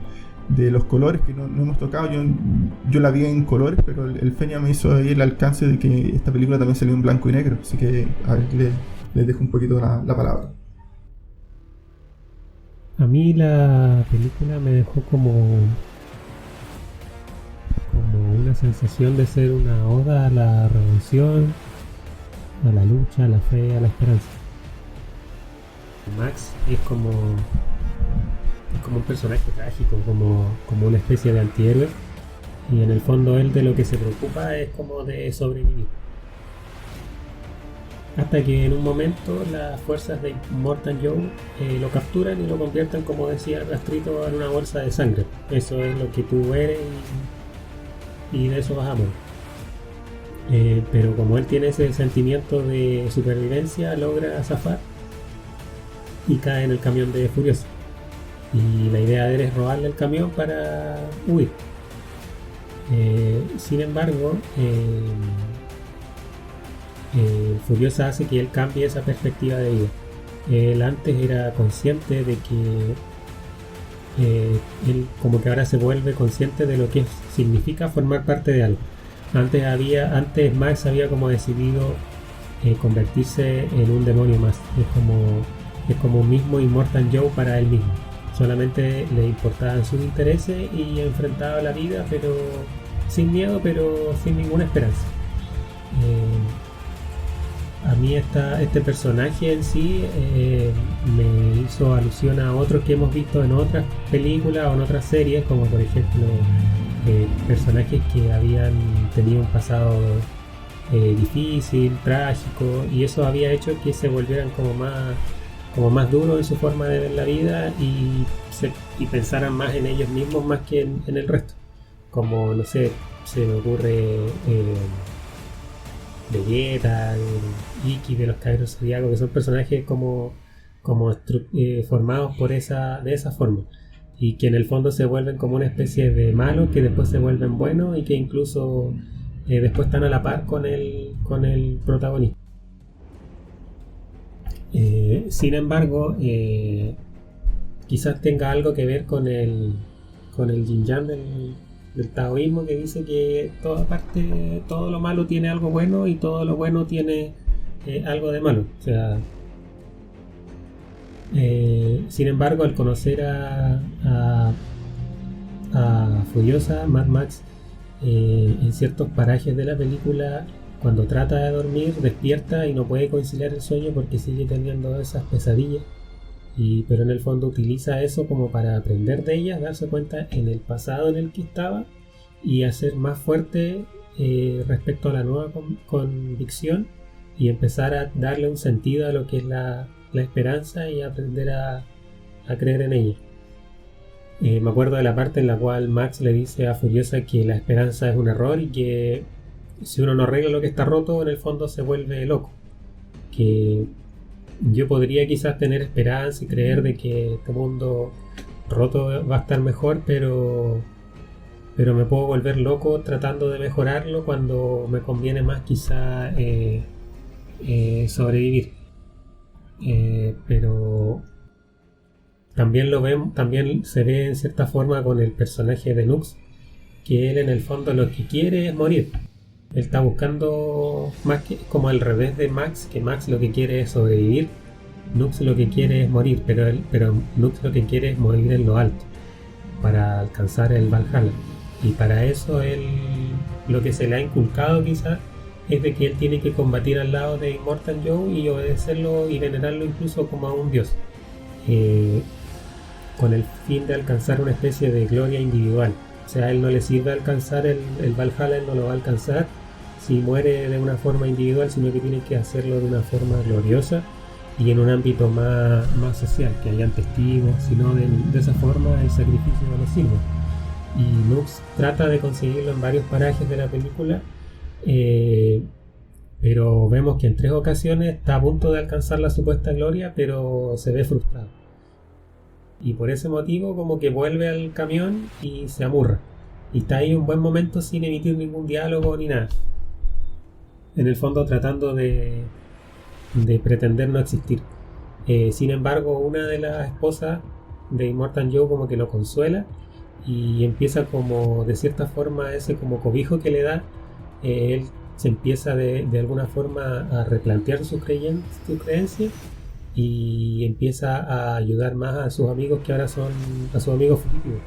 los colores, que no hemos tocado. Yo la vi en colores, pero el Feña me hizo ahí el alcance de que esta película también salió en blanco y negro, así que a ver, les dejo un poquito la palabra. A mí la película me dejó como una sensación de ser una oda a la revolución, a la lucha, a la fe, a la esperanza. Max es como un personaje trágico, como una especie de antihéroe, y en el fondo él de lo que se preocupa es como de sobrevivir. Hasta que en un momento las fuerzas de Immortan Joe lo capturan y lo convierten, como decía Castrito, en una bolsa de sangre. Eso es lo que tú eres y de eso vas a morir. Pero como él tiene ese sentimiento de supervivencia, logra zafar y cae en el camión de Furiosa. Y la idea de él es robarle el camión para huir. Sin embargo, Furiosa hace que él cambie esa perspectiva de vida. Él antes era consciente de que él como que ahora se vuelve consciente de lo que significa formar parte de algo. Antes Max había como decidido convertirse en un demonio más. Es como un mismo Immortan Joe para él mismo. Solamente le importaban sus intereses y enfrentaba la vida, pero sin miedo, pero sin ninguna esperanza. A mí este personaje en sí me hizo alusión a otros que hemos visto en otras películas o en otras series, como por ejemplo personajes que habían tenido un pasado difícil, trágico, y eso había hecho que se volvieran como más duros en su forma de ver la vida y pensaran más en ellos mismos más que en el resto. Como, no sé, se me ocurre Vegeta, Iki de los Caballeros Zodiaco, que son personajes como formados de esa forma, y que en el fondo se vuelven como una especie de malos que después se vuelven buenos y que incluso después están a la par con el protagonista. Sin embargo, quizás tenga algo que ver con el yin yang del taoísmo, que dice que todo lo malo tiene algo bueno y todo lo bueno tiene algo de malo. O sea, sin embargo, al conocer a Furiosa, Mad Max, en ciertos parajes de la película, cuando trata de dormir, despierta y no puede conciliar el sueño porque sigue teniendo esas pesadillas. Pero en el fondo utiliza eso como para aprender de ellas, darse cuenta en el pasado en el que estaba y hacer más fuerte respecto a la nueva convicción, y empezar a darle un sentido a lo que es la esperanza y aprender a creer en ella. Me acuerdo de la parte en la cual Max le dice a Furiosa que la esperanza es un error y que si uno no arregla lo que está roto, en el fondo se vuelve loco. Que yo podría quizás tener esperanza y creer de que este mundo roto va a estar mejor, pero me puedo volver loco tratando de mejorarlo cuando me conviene más quizá sobrevivir. Pero también se ve en cierta forma con el personaje de Nux, que él en el fondo lo que quiere es morir. Él está buscando más que como al revés de Max, que Max lo que quiere es sobrevivir. Nux lo que quiere es morir, pero Nux lo que quiere es morir en lo alto para alcanzar el Valhalla. Y para eso él, lo que se le ha inculcado quizás es de que él tiene que combatir al lado de Immortan Joe y obedecerlo y venerarlo incluso como a un dios, con el fin de alcanzar una especie de gloria individual. O sea, a él no le sirve alcanzar el Valhalla, él no lo va a alcanzar si muere de una forma individual, sino que tiene que hacerlo de una forma gloriosa y en un ámbito más social, que hayan testigos, sino de esa forma el sacrificio no lo sirve. Y Nux trata de conseguirlo en varios parajes de la película, pero vemos que en 3 ocasiones está a punto de alcanzar la supuesta gloria, pero se ve frustrado. Y por ese motivo como que vuelve al camión y se amurra. Y está ahí un buen momento sin emitir ningún diálogo ni nada. En el fondo tratando de pretender no existir. Sin embargo, una de las esposas de Immortan Joe como que lo consuela y empieza como de cierta forma ese como cobijo que le da. Él se empieza de alguna forma a replantear sus creencias y empieza a ayudar más a sus amigos, que ahora son a sus amigos fugitivos.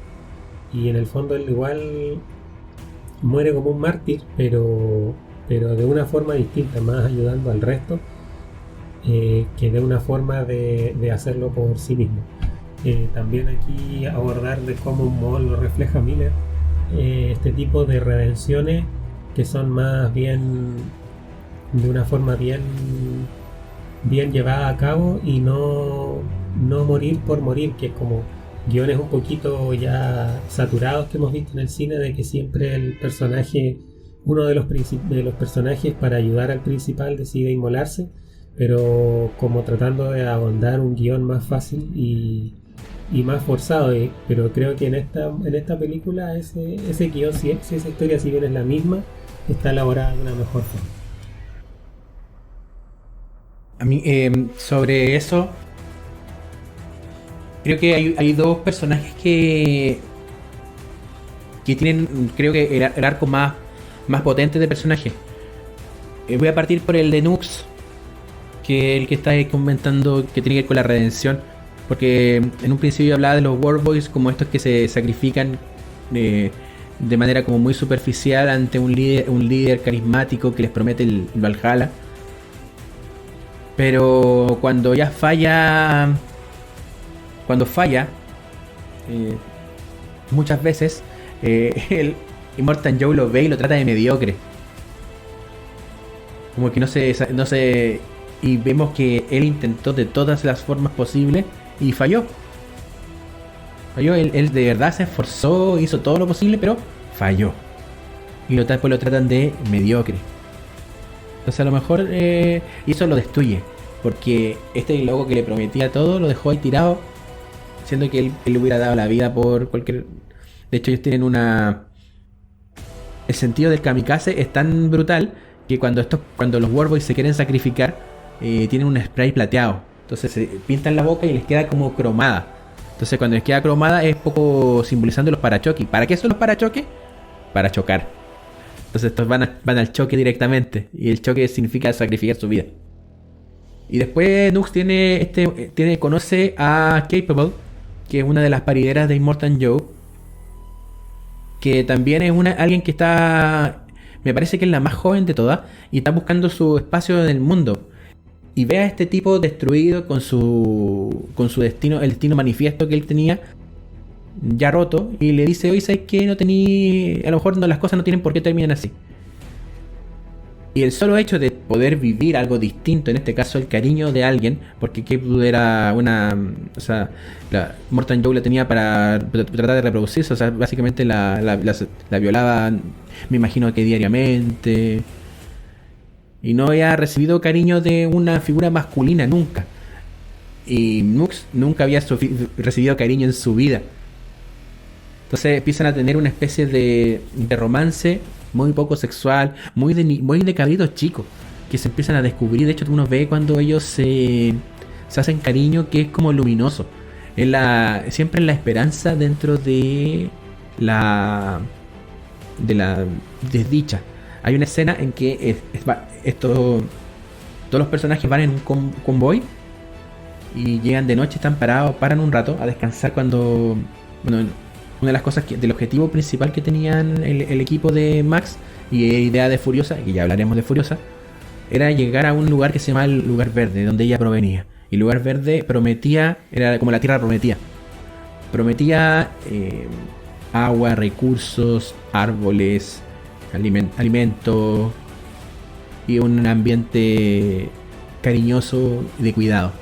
Y en el fondo él igual muere como un mártir, pero de una forma distinta, más ayudando al resto. que dé una forma de hacerlo por sí mismo. También aquí abordar de cómo un mall lo refleja Miller, este tipo de redenciones que son más bien de una forma bien llevada a cabo y no morir por morir, que es como guiones un poquito ya saturados que hemos visto en el cine, de que siempre el personaje, uno de los personajes, para ayudar al principal decide inmolarse, pero como tratando de ahondar un guión más fácil y más forzado. Pero creo que en esta película ese guión, si esa historia, si bien es la misma, está elaborada de una mejor forma. A mí, sobre eso, creo que hay dos personajes que tienen, creo que el arco más potente de personaje. Voy a partir por el de Nux, que es el que está comentando, que tiene que ver con la redención. Porque en un principio hablaba de los Warboys como estos que se sacrifican de manera como muy superficial ante un líder carismático que les promete el Valhalla. Pero cuando ya falla, muchas veces el Immortan Joe lo ve y lo trata de mediocre. Como que no se y vemos que él intentó de todas las formas posibles y falló. Él de verdad se esforzó, hizo todo lo posible, pero falló. Y después lo tratan de mediocre. Entonces a lo mejor y eso lo destruye, porque este loco que le prometía todo lo dejó ahí tirado, siendo que él le hubiera dado la vida por cualquier... De hecho ellos tienen el sentido del kamikaze es tan brutal que cuando los Warboys se quieren sacrificar, tienen un spray plateado. Entonces se pintan la boca y les queda como cromada. Entonces cuando les queda cromada es poco simbolizando los parachoques. ¿Para qué son los parachoques? Para chocar. Entonces estos van al choque directamente. Y el choque significa sacrificar su vida. Y después Nux conoce a Capable, que es una de las parideras de Immortan Joe, que también es alguien que está... Me parece que es la más joven de todas y está buscando su espacio en el mundo. Y ve a este tipo destruido con su destino, el destino manifiesto que él tenía ya roto, y le dice: oye, ¿sabes qué? A lo mejor las cosas no tienen por qué terminar así. Y el solo hecho de poder vivir algo distinto, en este caso el cariño de alguien, porque Caped era Immortan Joe la tenía para tratar de reproducirse, o sea, básicamente la violaba, me imagino que diariamente. Y no había recibido cariño de una figura masculina nunca. Y Nux nunca había recibido cariño en su vida. Entonces empiezan a tener una especie de romance muy poco sexual, muy de cabritos chicos, que se empiezan a descubrir. De hecho, uno ve cuando ellos se hacen cariño, que es como luminoso. Siempre en la esperanza dentro de la desdicha. Hay una escena en que todos los personajes van en un convoy y llegan de noche, están parados, paran un rato a descansar cuando... Bueno, una de las cosas del objetivo principal que tenían el equipo de Max y idea de Furiosa, y ya hablaremos de Furiosa, era llegar a un lugar que se llama el Lugar Verde, donde ella provenía. Y el Lugar Verde prometía, era como la Tierra prometía. Prometía agua, recursos, árboles, alimento y un ambiente cariñoso y de cuidado.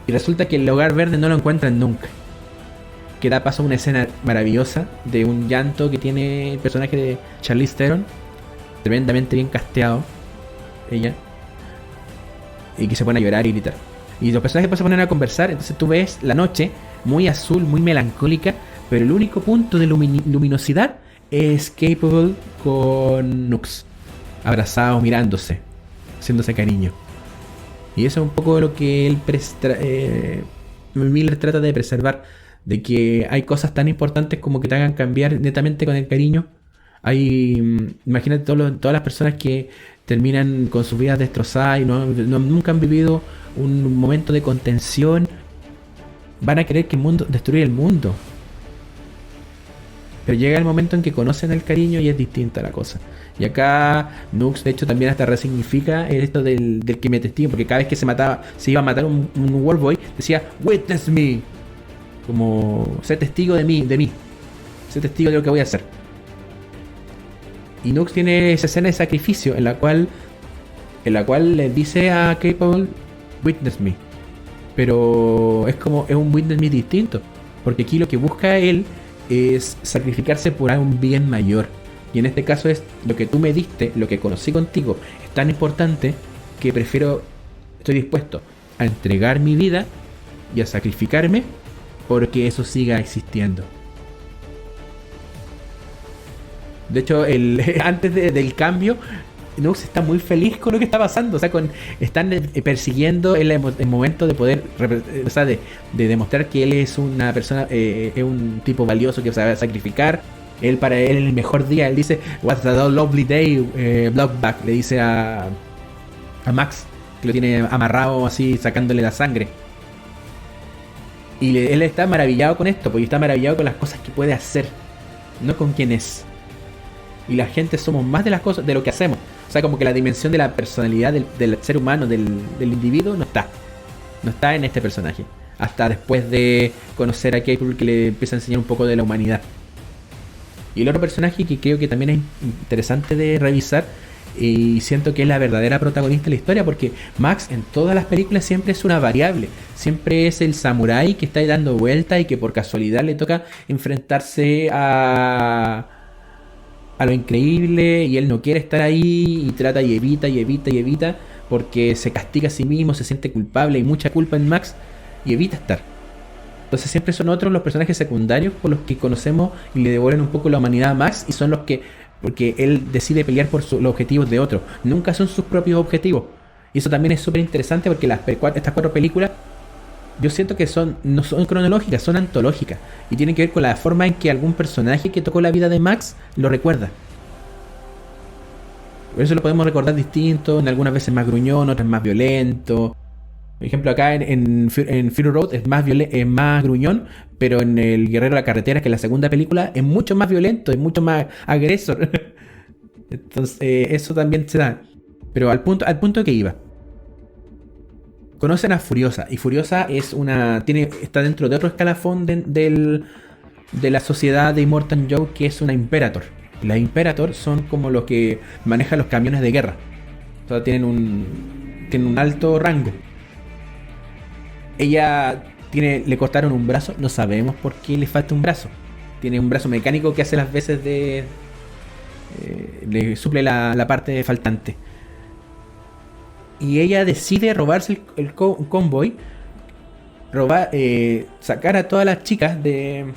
Y resulta que el Lugar Verde no lo encuentran nunca. Que da paso a una escena maravillosa de un llanto que tiene el personaje de Charlize Theron, tremendamente bien casteado ella, y que se pone a llorar y gritar. Y los personajes se ponen a conversar. Entonces tú ves la noche muy azul, muy melancólica, pero el único punto de luminosidad es Capable con Nux, abrazados, mirándose, haciéndose cariño. Y eso es un poco lo que Miller trata de preservar, de que hay cosas tan importantes como que te hagan cambiar netamente con el cariño. Imagínate todas las personas que terminan con sus vidas destrozadas y nunca han vivido un momento de contención, van a querer que destruir el mundo. Pero llega el momento en que conocen el cariño y es distinta la cosa. Y acá Nux de hecho también hasta resignifica esto del que me testigo, porque cada vez que se iba a matar un World Boy, decía "Witness me", como sé testigo de mí, sé testigo de lo que voy a hacer. Y Nux tiene esa escena de sacrificio en la cual le dice a Capable "Witness me", pero es un witness me distinto, porque aquí lo que busca él es sacrificarse por un bien mayor. Y en este caso es lo que tú me diste, lo que conocí contigo, es tan importante que estoy dispuesto a entregar mi vida y a sacrificarme porque eso siga existiendo. De hecho, antes del cambio, Nux está muy feliz con lo que está pasando. O sea, están persiguiendo el momento de poder, o sea, de demostrar que él es una persona, es un tipo valioso que sabe sacrificar. Para él el mejor día. Él dice "What's a lovely day, Bloodback", le dice a Max, que lo tiene amarrado así, sacándole la sangre. Y él está maravillado con esto, porque está maravillado con las cosas que puede hacer, no con quién es. Y la gente somos más de las cosas, de lo que hacemos. O sea, como que la dimensión de la personalidad del ser humano, del individuo, no está en este personaje. Hasta después de conocer a Capable, que le empieza a enseñar un poco de la humanidad. Y el otro personaje que creo que también es interesante de revisar, y siento que es la verdadera protagonista de la historia, porque Max en todas las películas siempre es una variable, siempre es el samurái que está ahí dando vuelta y que por casualidad le toca enfrentarse a lo increíble, y él no quiere estar ahí y trata y evita porque se castiga a sí mismo, se siente culpable, hay mucha culpa en Max y evita estar. Entonces siempre son otros los personajes secundarios por los que conocemos y le devuelven un poco la humanidad a Max, y son los que, porque él decide pelear por los objetivos de otros, nunca son sus propios objetivos. Y eso también es súper interesante, porque estas 4 películas yo siento que no son cronológicas, son antológicas, y tienen que ver con la forma en que algún personaje que tocó la vida de Max lo recuerda. Por eso lo podemos recordar distinto, en algunas veces más gruñón, otras más violento. Por ejemplo, acá en Fury Road es más gruñón, pero en El Guerrero de la Carretera, que es la segunda película, es mucho más violento, es mucho más agresor. Entonces, eso también se da. Pero al punto que iba. Conocen a Furiosa, y Furiosa está dentro de otro escalafón de la sociedad de Immortan Joe, que es una Imperator. Las Imperator son como los que manejan los camiones de guerra. O sea, tienen un alto rango. Ella le cortaron un brazo, no sabemos por qué le falta un brazo. Tiene un brazo mecánico que hace las veces le suple la parte faltante. Y ella decide robarse el convoy, sacar a todas las chicas de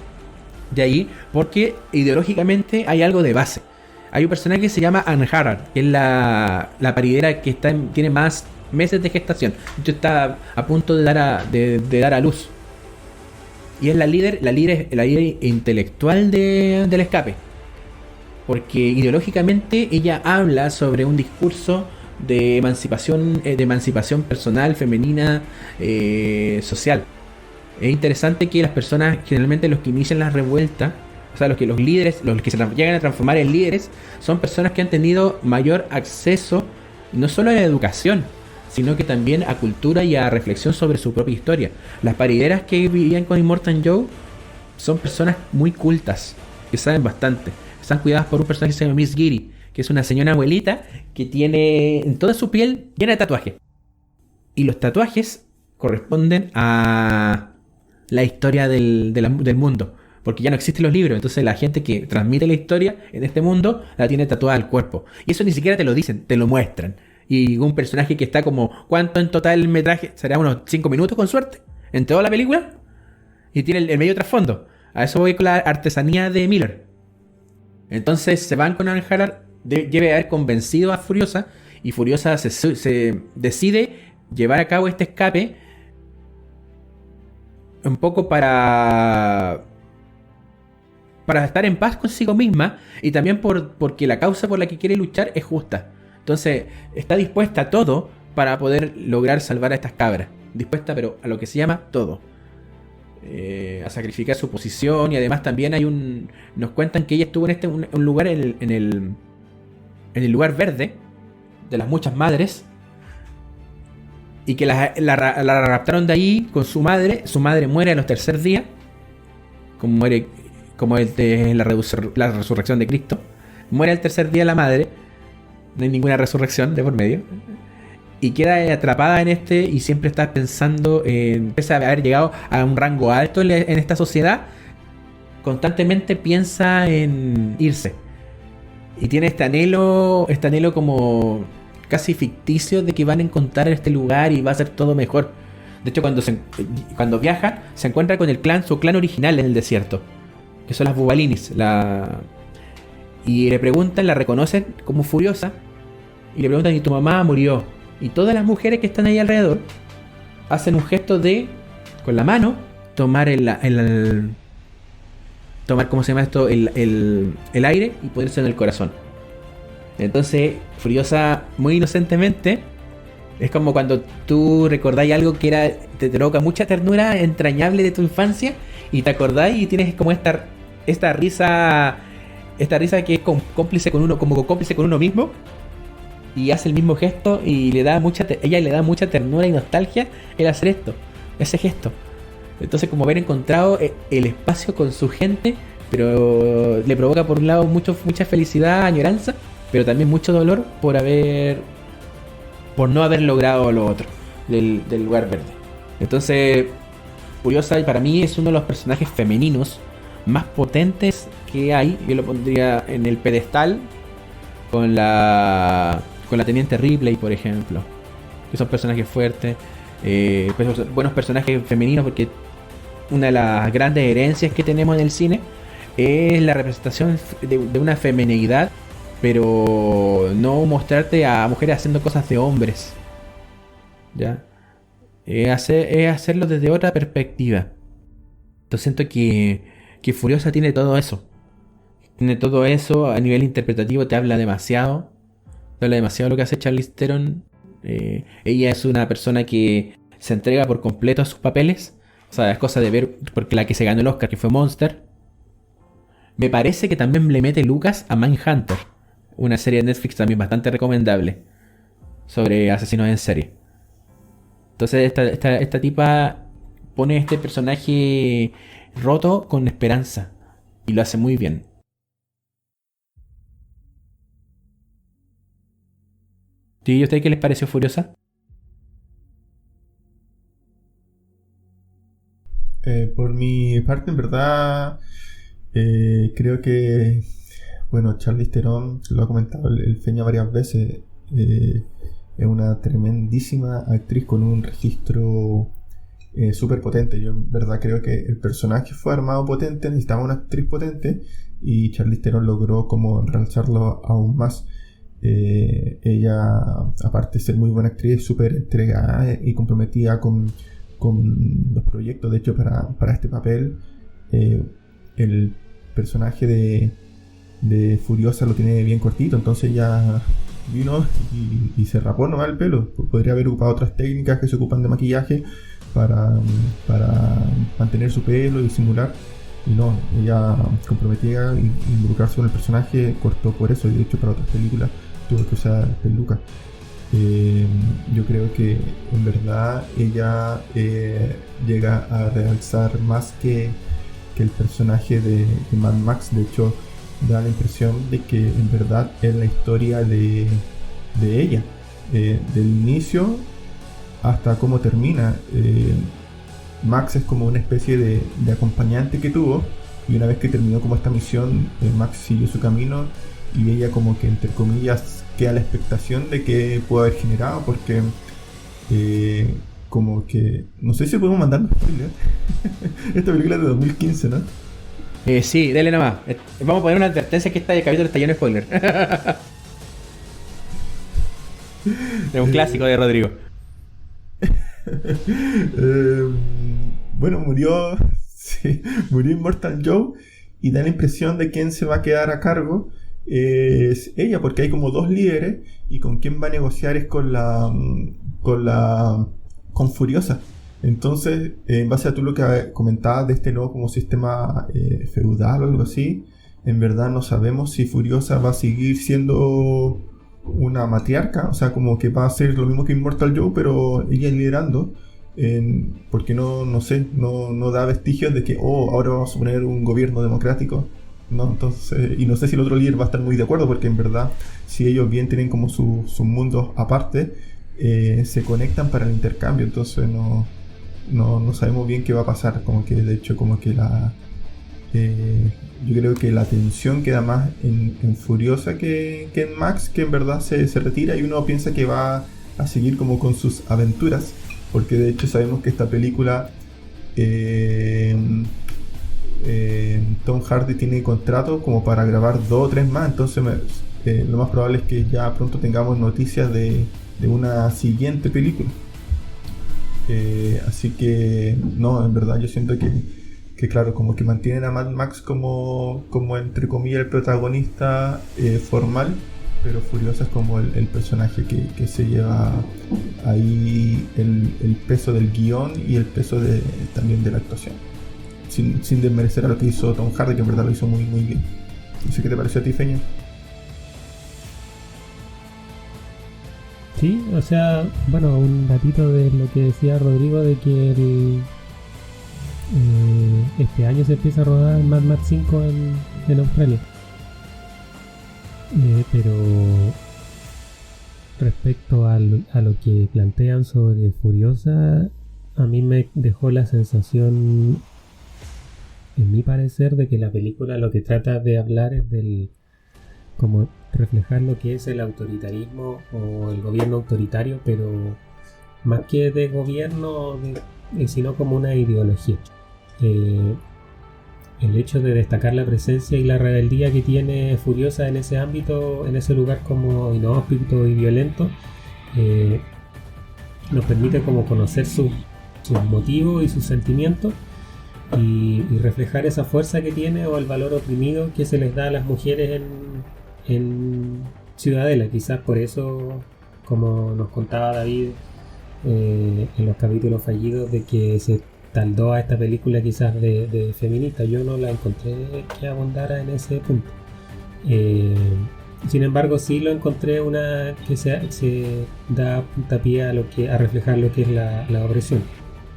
ahí, porque ideológicamente hay algo de base. Hay un personaje que se llama Anhara, que es la paridera que tiene más meses de gestación. Entonces está a punto de dar a luz. Y es la líder intelectual del escape. Porque ideológicamente ella habla sobre un discurso de emancipación personal, femenina, social. Es interesante que las personas, generalmente los que inician la revuelta, o sea, los líderes, los que se llegan a transformar en líderes, son personas que han tenido mayor acceso no solo a la educación, sino que también a cultura y a reflexión sobre su propia historia. Las parideras que vivían con Immortan Joe son personas muy cultas, que saben bastante. Están cuidadas por un personaje que se llama Miss Giri, que es una señora abuelita que tiene en toda su piel llena de tatuajes. Y los tatuajes corresponden a la historia del mundo, porque ya no existen los libros. Entonces la gente que transmite la historia en este mundo la tiene tatuada al cuerpo. Y eso ni siquiera te lo dicen, te lo muestran. Y un personaje que está como, ¿cuánto en total el metraje? Será unos 5 minutos con suerte en toda la película. Y tiene el medio trasfondo. A eso voy con la artesanía de Miller. Entonces se van con Anhara, debe haber convencido a Furiosa, y Furiosa se decide llevar a cabo este escape un poco para estar en paz consigo misma, y también porque la causa por la que quiere luchar es justa. Entonces está dispuesta a todo para poder lograr salvar a estas cabras. Dispuesta, pero a lo que se llama todo. a sacrificar su posición. Y además también nos cuentan que ella estuvo en un lugar en el lugar verde de las muchas madres, y que la raptaron de ahí con su madre. Su madre muere a los tercer días, como es de la resurrección de Cristo. Muere al tercer día la madre, no hay ninguna resurrección de por medio, y queda atrapada en y siempre está pensando pese a haber llegado a un rango alto en esta sociedad, constantemente piensa en irse, y tiene este anhelo como casi ficticio de que van a encontrar este lugar y va a ser todo mejor. De hecho, cuando viaja, se encuentra con su clan original en el desierto, que son las Bubalinis. Y le preguntan, la reconocen como Furiosa, y le preguntan: ¿y tu mamá murió? Y todas las mujeres que están ahí alrededor hacen un gesto de, con la mano, tomar tomar, ¿cómo se llama esto? El aire y ponerse en el corazón. Entonces, Furiosa, muy inocentemente, es como cuando tú recordáis algo que te provoca mucha ternura entrañable de tu infancia, y te acordáis y tienes como esta risa que es cómplice con uno mismo, y hace el mismo gesto, y ella le da mucha ternura y nostalgia el hacer ese gesto. Entonces, como haber encontrado el espacio con su gente, pero le provoca por un lado mucha felicidad, añoranza, pero también mucho dolor por no haber logrado lo otro del lugar verde. Entonces, Furiosa para mí es uno de los personajes femeninos más potentes que hay. Yo lo pondría en el pedestal con la Teniente Ripley, por ejemplo, que son personajes fuertes, buenos personajes femeninos, porque una de las grandes herencias que tenemos en el cine es la representación de una femineidad, pero no mostrarte a mujeres haciendo cosas de hombres, ¿ya? Es hacerlo desde otra perspectiva. Entonces siento que Furiosa tiene todo eso. Tiene todo eso a nivel interpretativo, te habla demasiado. Te habla demasiado lo que hace Charlize Theron. Ella es una persona que se entrega por completo a sus papeles. O sea, es cosa de ver, porque la que se ganó el Oscar, que fue Monster. Me parece que también le mete Lucas a Mindhunter, una serie de Netflix también bastante recomendable sobre asesinos en serie. Entonces esta tipa pone este personaje roto con esperanza, y lo hace muy bien. ¿Y a usted qué les pareció Furiosa? Por mi parte, en verdad, creo que, bueno, Charlize Theron, lo ha comentado el Feña varias veces, es una tremendísima actriz con un registro súper potente. Yo en verdad creo que el personaje fue armado potente, necesitaba una actriz potente, y Charlize Theron logró como realzarlo aún más. Ella, aparte de ser muy buena actriz, súper entregada y comprometida con los proyectos. De hecho, para este papel, el personaje de Furiosa lo tiene bien cortito, entonces ya vino y se rapó nomás el pelo. Podría haber ocupado otras técnicas que se ocupan de maquillaje para mantener su pelo y simular, y no, ella comprometida y involucrarse con el personaje, cortó por eso, y de hecho para otras películas tuvo que usar peluca. Yo creo que en verdad ella llega a realzar más que el personaje de Mad Max. De hecho, da la impresión de que en verdad es la historia de ella, del inicio hasta cómo termina. Max es como una especie de acompañante que tuvo, y una vez que terminó como esta misión, Max siguió su camino, y ella como que, entre comillas, queda la expectación de que puede haber generado, porque como que, no sé si podemos mandar spoiler. Esta película es de 2015, ¿no? Sí, dale nomás. Vamos a poner una advertencia que este capítulo está lleno de spoiler. Es un clásico de Rodrigo. Bueno, murió Immortal Joe, y da la impresión de quién se va a quedar a cargo es ella, porque hay como dos líderes, y con quién va a negociar es con Furiosa. Entonces, en base a tú lo que comentabas de este nuevo como sistema feudal o algo así, en verdad no sabemos si Furiosa va a seguir siendo una matriarca, o sea, como que va a ser lo mismo que Immortal Joe, pero ella liderando, porque no sé, no da vestigios de que, ahora vamos a poner un gobierno democrático, ¿no? Entonces, y no sé si el otro líder va a estar muy de acuerdo, porque en verdad, si ellos bien tienen como sus mundos aparte, se conectan para el intercambio, entonces no sabemos bien qué va a pasar, como que de hecho como que yo creo que la tensión queda más en Furiosa que en Max, que en verdad se retira y uno piensa que va a seguir como con sus aventuras, porque de hecho sabemos que esta película Tom Hardy tiene contrato como para grabar 2 o 3 más, entonces lo más probable es que ya pronto tengamos noticias de una siguiente película. Así que no, en verdad yo siento que claro, como que mantienen a Mad Max como entre comillas el protagonista formal, pero Furiosa es como el personaje que se lleva ahí el peso del guión y el peso también de la actuación, sin desmerecer a lo que hizo Tom Hardy, que en verdad lo hizo muy muy bien. No sé qué te pareció a ti, Feña. Sí, o sea, bueno, un ratito de lo que decía Rodrigo de que este año se empieza a rodar Mad Max 5 en Australia. Pero respecto a lo que plantean sobre Furiosa, a mí me dejó la sensación, en mi parecer, de que la película lo que trata de hablar es como reflejar lo que es el autoritarismo o el gobierno autoritario, pero más que de gobierno, sino como una ideología. El hecho de destacar la presencia y la rebeldía que tiene Furiosa en ese ámbito, en ese lugar como inhóspito y violento, nos permite como conocer sus motivos y sus sentimientos y reflejar esa fuerza que tiene o el valor oprimido que se les da a las mujeres en Ciudadela. Quizás por eso, como nos contaba David en los capítulos fallidos, de que se taldó a esta película quizás de feminista. Yo no la encontré que abondara en ese punto. Sin embargo, sí lo encontré una que se da puntapié a reflejar lo que es la opresión.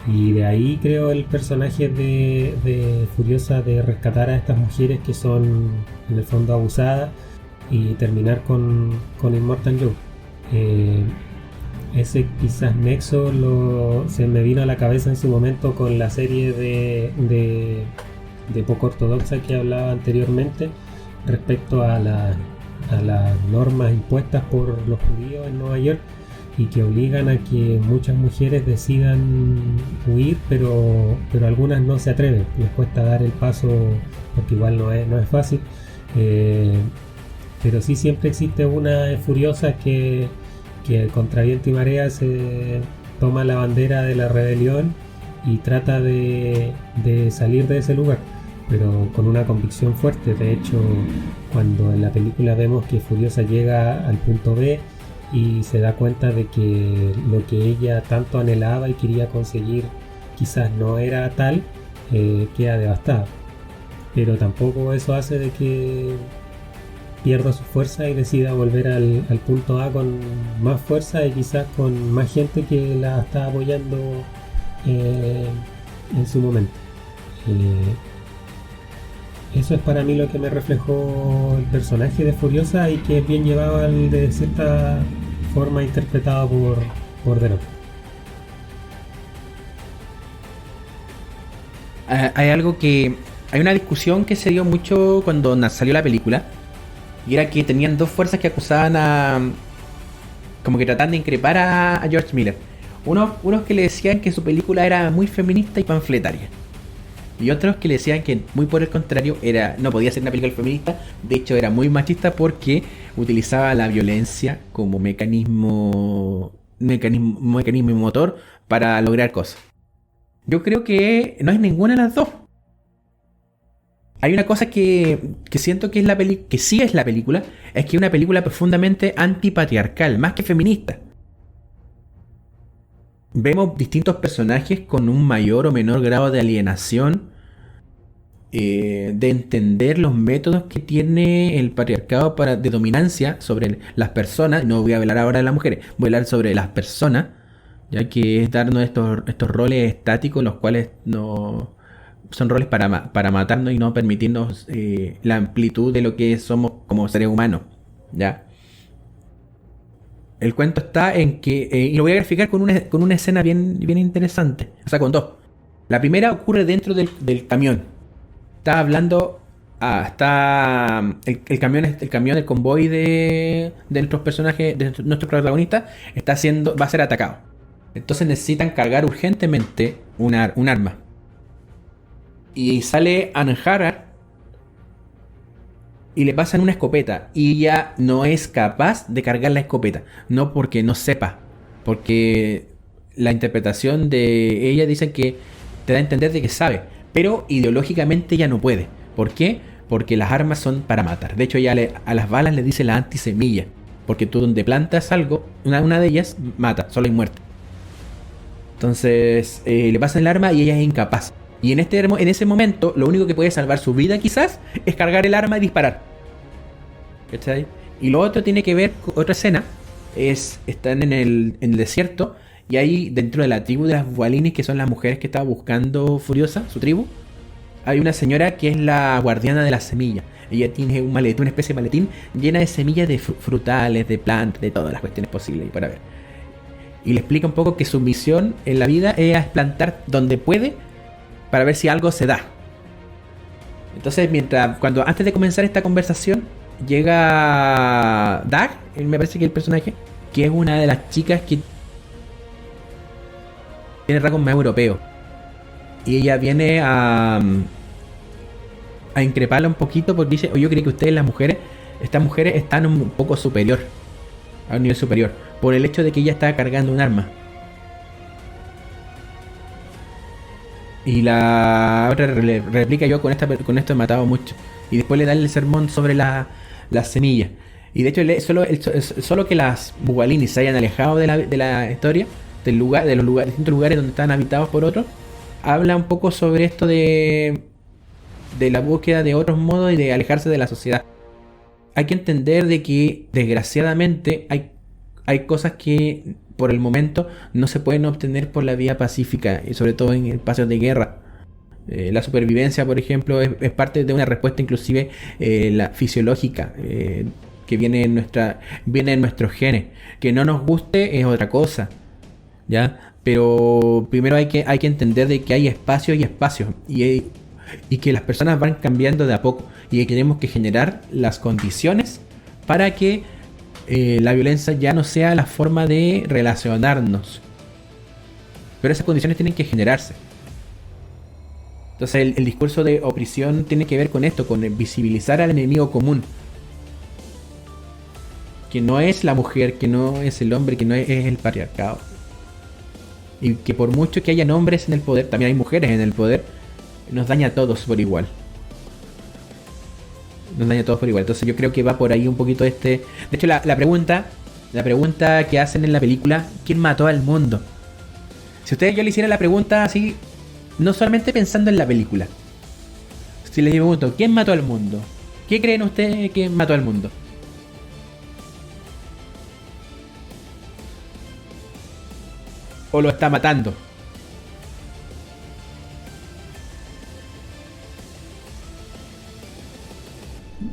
Y de ahí creo el personaje de Furiosa, de rescatar a estas mujeres que son en el fondo abusadas y terminar con Immortal Joe. Ese quizás nexo se me vino a la cabeza en su momento con la serie de poco ortodoxa que hablaba anteriormente respecto a las normas impuestas por los judíos en Nueva York y que obligan a que muchas mujeres decidan huir, pero algunas no se atreven, les cuesta dar el paso porque igual no es fácil, pero sí siempre existe una Furiosa que contra viento y marea se toma la bandera de la rebelión y trata de salir de ese lugar, pero con una convicción fuerte. De hecho, cuando en la película vemos que Furiosa llega al punto B y se da cuenta de que lo que ella tanto anhelaba y quería conseguir quizás no era tal, queda devastada, pero tampoco eso hace de que pierda su fuerza y decida volver al punto A con más fuerza y quizás con más gente que la está apoyando en su momento. Eso es para mí lo que me reflejó el personaje de Furiosa y que es bien llevado de cierta forma interpretado por The Rock. Hay una discusión que se dio mucho cuando salió la película. Y era que tenían dos fuerzas que acusaban como que trataban de increpar a George Miller. Unos que le decían que su película era muy feminista y panfletaria. Y otros que le decían que muy por el contrario no podía ser una película feminista. De hecho era muy machista porque utilizaba la violencia como mecanismo y motor para lograr cosas. Yo creo que no es ninguna de las dos. Hay una cosa que siento que que sí es la película, es que es una película profundamente antipatriarcal, más que feminista. vemos distintos personajes con un mayor o menor grado de alienación, de entender los métodos que tiene el patriarcado de dominancia sobre las personas. No voy a hablar ahora de las mujeres, voy a hablar sobre las personas, ya que es darnos estos roles estáticos, los cuales no son roles para matarnos y no permitirnos la amplitud de lo que somos como seres humanos, ¿ya? El cuento está en que, y lo voy a graficar con una escena bien interesante, o sea, con dos. La primera ocurre dentro del camión. Está hablando, está el camión, el convoy de nuestros personajes, de nuestro protagonista, va a ser atacado. Entonces necesitan cargar urgentemente un arma. Y sale Anhara y le pasan una escopeta. Y ella no es capaz de cargar la escopeta. No porque no sepa, porque la interpretación de ella dice que te da a entender de que sabe, pero ideológicamente ella no puede. ¿Por qué? Porque las armas son para matar. De hecho, ella a las balas le dice la antisemilla, porque tú donde plantas algo, una de ellas mata, solo hay muerte. Entonces le pasan el arma y ella es incapaz. Y en ese momento, lo único que puede salvar su vida quizás es cargar el arma y disparar. ¿Cachai? Y lo otro tiene que ver con otra escena. Están en el desierto. Y ahí dentro de la tribu de las Bualinis, que son las mujeres que estaba buscando Furiosa, su tribu, hay una señora que es la guardiana de las semillas. Ella tiene un maletín, una especie de maletín llena de semillas de frutales, de plantas, de todas las cuestiones posibles y para ver. Y le explica un poco que su misión en la vida es plantar donde puede para ver si algo se da. Entonces, antes de comenzar esta conversación, llega Dag, me parece que es el personaje, que es una de las chicas que tiene rasgos más europeos. Y ella viene a increparla un poquito porque dice: yo creo que ustedes, estas mujeres están un poco superior, a un nivel superior, por el hecho de que ella está cargando un arma. Y la otra replica: yo con esto he matado mucho. Y después le da el sermón sobre las semillas. Y de hecho, solo que las Bualinis se hayan alejado de la historia, de los distintos lugares donde están habitados por otros, habla un poco sobre esto de la búsqueda de otros modos y de alejarse de la sociedad. Hay que entender de que desgraciadamente hay cosas que por el momento no se pueden obtener por la vía pacífica, y sobre todo en espacios de guerra. La supervivencia, por ejemplo, es parte de una respuesta inclusive la fisiológica, que viene en nuestros genes. Que no nos guste es otra cosa, ¿ya? Pero primero hay que entender de que hay espacios y espacios, y que las personas van cambiando de a poco, y que tenemos que generar las condiciones para que la violencia ya no sea la forma de relacionarnos, pero esas condiciones tienen que generarse. Entonces el discurso de opresión tiene que ver con esto, con visibilizar al enemigo común, que no es la mujer, que no es el hombre, que no es el patriarcado. Y que por mucho que hayan hombres en el poder, también hay mujeres en el poder, nos daña a todos por igual. Entonces yo creo que va por ahí un poquito De hecho, la pregunta que hacen en la película: ¿quién mató al mundo? Si yo le hiciera la pregunta así, no solamente pensando en la película, si les pregunto: ¿quién mató al mundo? ¿Qué creen ustedes que mató al mundo? ¿O lo está matando?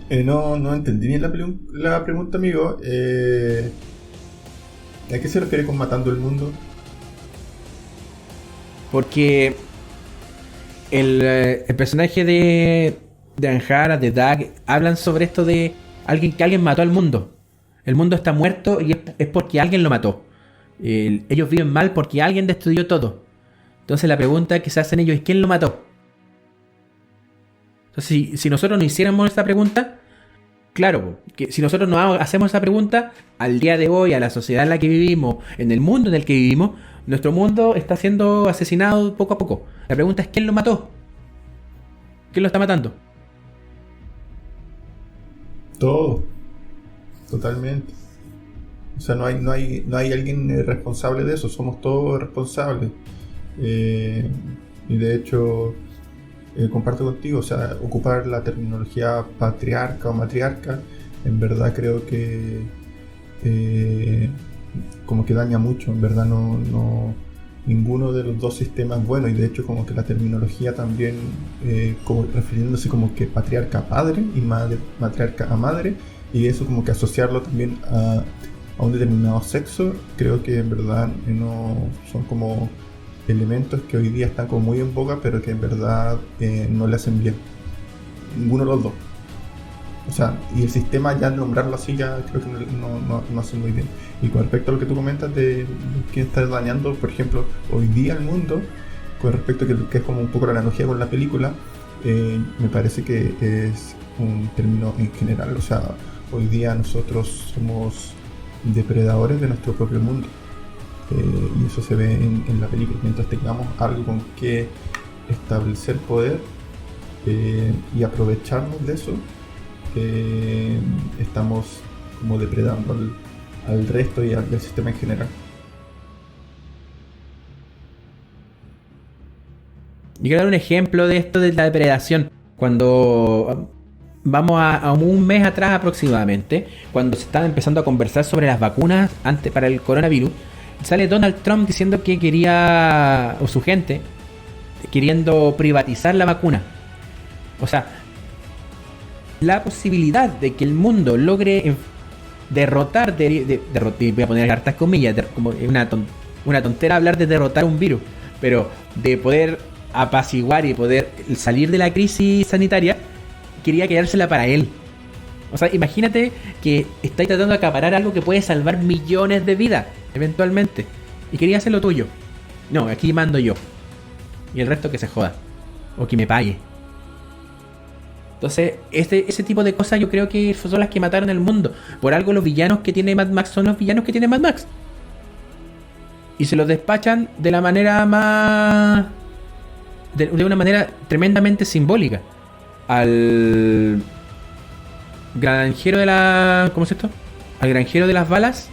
No entendí bien la pregunta, amigo. ¿A qué se refiere con matando el mundo? Porque el personaje de Anhara, de Dag, hablan sobre esto de que alguien mató al mundo. El mundo está muerto y es porque alguien lo mató. Ellos viven mal porque alguien destruyó todo. Entonces la pregunta que se hacen ellos es: ¿quién lo mató? Entonces, si nosotros no hiciéramos esta pregunta, claro, que si nosotros no hacemos esa pregunta, al día de hoy, a la sociedad en la que vivimos, en el mundo en el que vivimos, nuestro mundo está siendo asesinado poco a poco. La pregunta es: ¿quién lo mató? ¿Quién lo está matando? Todo. Totalmente. O sea, no hay alguien responsable de eso, somos todos responsables. Y de hecho, comparto contigo, o sea, ocupar la terminología patriarca o matriarca, en verdad creo que como que daña mucho, en verdad ninguno de los dos sistemas es bueno, y de hecho como que la terminología también, como refiriéndose como que patriarca a padre y matriarca a madre, y eso como que asociarlo también a un determinado sexo, creo que en verdad no son como elementos que hoy día están como muy en boga, pero que en verdad no le hacen bien. Ninguno de los dos. O sea, y el sistema ya nombrarlo así ya creo que no hace muy bien. Y con respecto a lo que tú comentas de que está dañando, por ejemplo, hoy día el mundo, con respecto a que es como un poco la analogía con la película, me parece que es un término en general. O sea, hoy día nosotros somos depredadores de nuestro propio mundo. Y eso se ve en la película. Mientras tengamos algo con que establecer poder y aprovecharnos de eso, estamos como depredando al resto y al sistema en general. Yo quiero dar un ejemplo de esto de la depredación. Cuando vamos a un mes atrás aproximadamente, cuando se estaba empezando a conversar sobre las vacunas para el coronavirus, sale Donald Trump diciendo que quería, o su gente, queriendo privatizar la vacuna. O sea, la posibilidad de que el mundo logre derrotar, voy a poner hartas comillas, como una tontera hablar de derrotar un virus, pero de poder apaciguar y poder salir de la crisis sanitaria, quería quedársela para él. O sea, imagínate que estáis tratando de acaparar algo que puede salvar millones de vidas, eventualmente, y quería hacerlo tuyo. No, aquí mando yo, y el resto que se joda, o que me pague. Entonces, ese tipo de cosas yo creo que son las que mataron el mundo. Por algo los villanos que tiene Mad Max son los villanos que tiene Mad Max. Y se los despachan de la manera más... de una manera tremendamente simbólica. Al granjero de la... ¿cómo es esto? Al granjero de las balas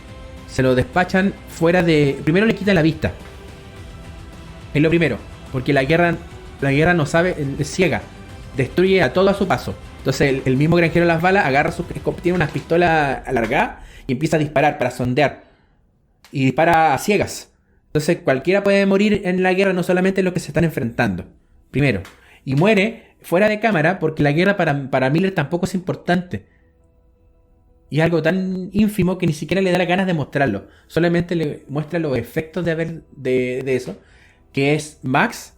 se lo despachan fuera de... Primero le quitan la vista. Es lo primero. Porque la guerra no sabe... es ciega. Destruye a todo a su paso. Entonces el mismo granjero de las balas agarra tiene una pistola alargada y empieza a disparar para sondear. Y dispara a ciegas. Entonces cualquiera puede morir en la guerra, no solamente los que se están enfrentando. Primero. Y muere fuera de cámara porque la guerra para Miller tampoco es importante. Y es algo tan ínfimo que ni siquiera le da las ganas de mostrarlo. Solamente le muestra los efectos de eso. Que es Max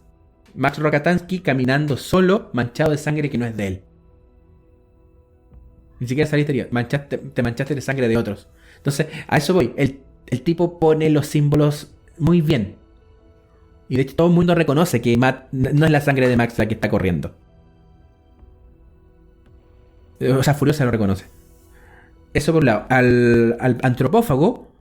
Rokatansky caminando solo, manchado de sangre que no es de él. Ni siquiera saliste herido. Te manchaste de sangre de otros. Entonces, a eso voy. El tipo pone los símbolos muy bien. Y de hecho todo el mundo reconoce que no es la sangre de Max la que está corriendo. O sea, Furiosa lo reconoce. Eso por un lado. Al antropófago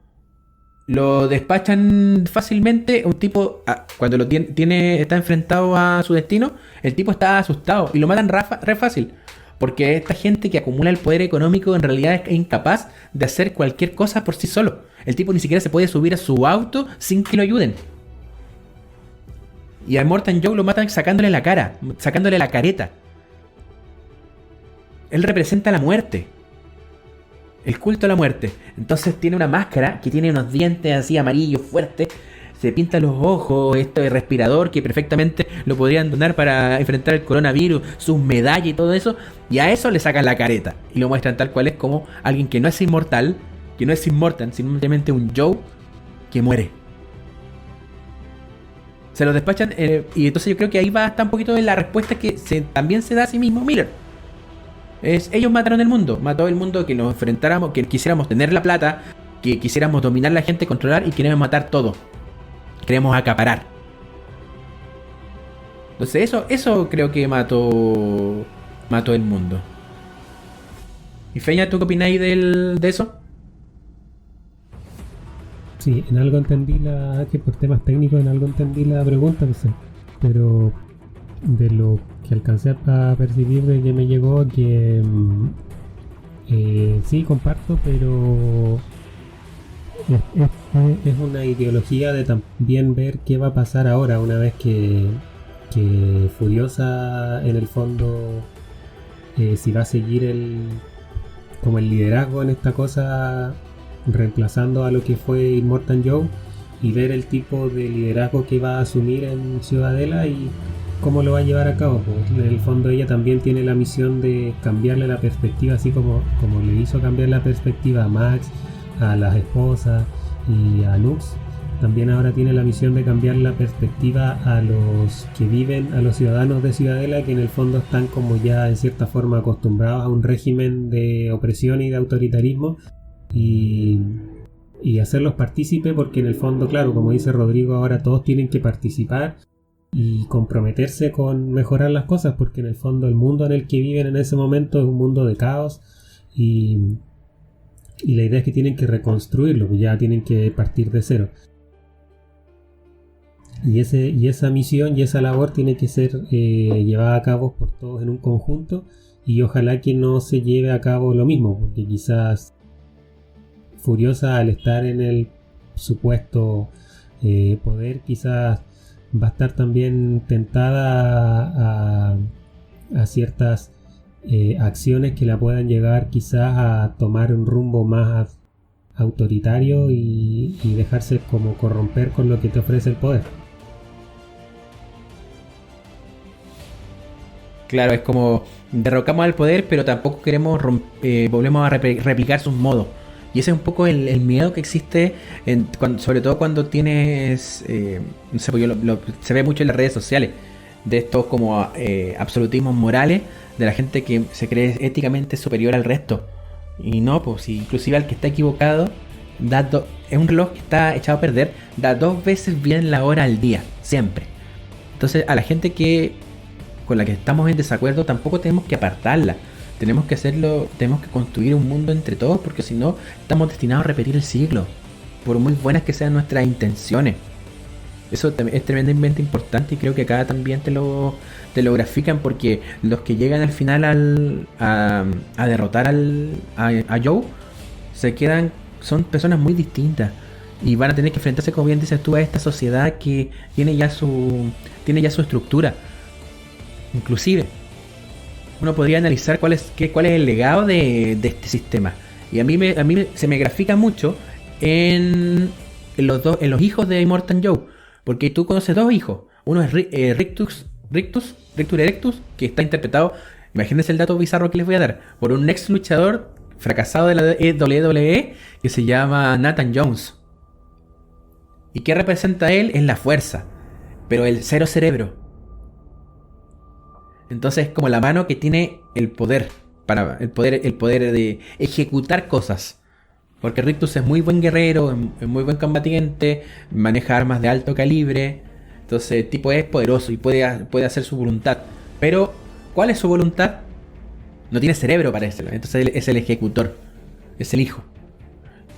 lo despachan fácilmente. Un tipo, cuando lo está enfrentado a su destino, el tipo está asustado y lo matan re fácil. Porque esta gente que acumula el poder económico en realidad es incapaz de hacer cualquier cosa por sí solo. El tipo ni siquiera se puede subir a su auto sin que lo ayuden. Y a Immortan Joe lo matan sacándole la cara, sacándole la careta. Él representa la muerte. El culto a la muerte. Entonces tiene una máscara que tiene unos dientes así amarillos fuertes. Se pinta los ojos, esto de respirador que perfectamente lo podrían donar para enfrentar el coronavirus, sus medallas y todo eso. Y a eso le sacan la careta. Y lo muestran tal cual es como alguien que no es inmortal, que no es Immortan, simplemente un Joe que muere. Se lo despachan y entonces yo creo que ahí va hasta un poquito de la respuesta que también se da a sí mismo Miller. Ellos mataron el mundo. Mató el mundo que nos enfrentáramos, que quisiéramos tener la plata, que quisiéramos dominar la gente, controlar y queremos matar todo. Queremos acaparar. Entonces eso creo que mató el mundo. ¿Y Feña, tú qué opináis de eso? Sí, en algo entendí que por temas técnicos en algo entendí la pregunta, no sé. Pero de lo que alcancé a percibir de que me llegó, que sí comparto, pero Es una ideología de también ver qué va a pasar ahora una vez que Furiosa en el fondo si va a seguir como el liderazgo en esta cosa, reemplazando a lo que fue Immortan Joe, y ver el tipo de liderazgo que va a asumir en Ciudadela y cómo lo va a llevar a cabo. Pues en el fondo ella también tiene la misión de cambiarle la perspectiva, así como le hizo cambiar la perspectiva a Max, a las esposas y a Nux. También ahora tiene la misión de cambiar la perspectiva a los que viven, a los ciudadanos de Ciudadela, que en el fondo están como ya en cierta forma acostumbrados a un régimen de opresión y de autoritarismo, y hacerlos partícipes, porque en el fondo, claro, como dice Rodrigo, ahora todos tienen que participar y comprometerse con mejorar las cosas, porque en el fondo el mundo en el que viven en ese momento es un mundo de caos, y la idea es que tienen que reconstruirlo, pues ya tienen que partir de cero. Y esa misión y esa labor tiene que ser llevada a cabo por todos en un conjunto, y ojalá que no se lleve a cabo lo mismo, porque quizás Furiosa, al estar en el supuesto poder, quizás va a estar también tentada a ciertas acciones que la puedan llegar quizás a tomar un rumbo más autoritario y dejarse como corromper con lo que te ofrece el poder. Claro, es como derrocamos al poder, pero tampoco queremos volvemos a replicar sus modos. Y ese es un poco el miedo que existe, sobre todo cuando tienes, no sé, pues se ve mucho en las redes sociales, de estos como absolutismos morales, de la gente que se cree éticamente superior al resto. Y no, pues inclusive al que está equivocado, es un reloj que está echado a perder, da 2 veces bien la hora al día, siempre. Entonces a la gente con la que estamos en desacuerdo tampoco tenemos que apartarla. Tenemos que construir un mundo entre todos, porque si no estamos destinados a repetir el ciclo, por muy buenas que sean nuestras intenciones. Eso es tremendamente importante, y creo que acá también te lo grafican, porque los que llegan al final a derrotar a Joe son personas muy distintas, y van a tener que enfrentarse, como bien dices tú, a esta sociedad que tiene ya su estructura. Inclusive uno podría analizar cuál es el legado de este sistema. Y a mí se me grafica mucho en los hijos de Immortan Joe. Porque tú conoces 2 hijos. Uno es Rictus Erectus, que está interpretado, imagínense el dato bizarro que les voy a dar, por un ex luchador fracasado de la WWE que se llama Nathan Jones. ¿Y qué representa él? Es la fuerza, pero el cero cerebro. Entonces es como la mano que tiene el poder de ejecutar cosas. Porque Rictus es muy buen guerrero, es muy buen combatiente, maneja armas de alto calibre. Entonces el tipo es poderoso y puede hacer su voluntad. Pero, ¿cuál es su voluntad? No tiene cerebro para eso. Entonces él es el ejecutor, es el hijo.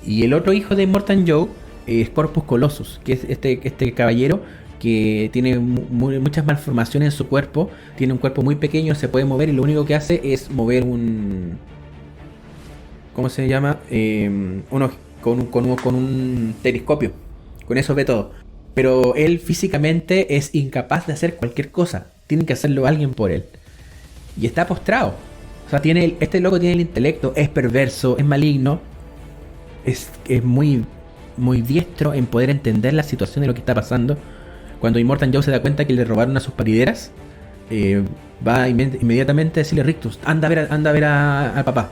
Y el otro hijo de Immortan Joe es Corpus Colossus, que es este caballero que tiene muchas malformaciones en su cuerpo. Tiene un cuerpo muy pequeño, se puede mover, y lo único que hace es mover un... ¿Cómo se llama? Con un telescopio. Con eso ve todo. Pero él físicamente es incapaz de hacer cualquier cosa. Tiene que hacerlo alguien por él. Y está postrado. O sea, este loco tiene el intelecto, es perverso, es maligno. Es muy, muy diestro en poder entender la situación de lo que está pasando. Cuando Immortan Joe se da cuenta que le robaron a sus parideras, va inmediatamente a decirle: Rictus, anda a ver al papá.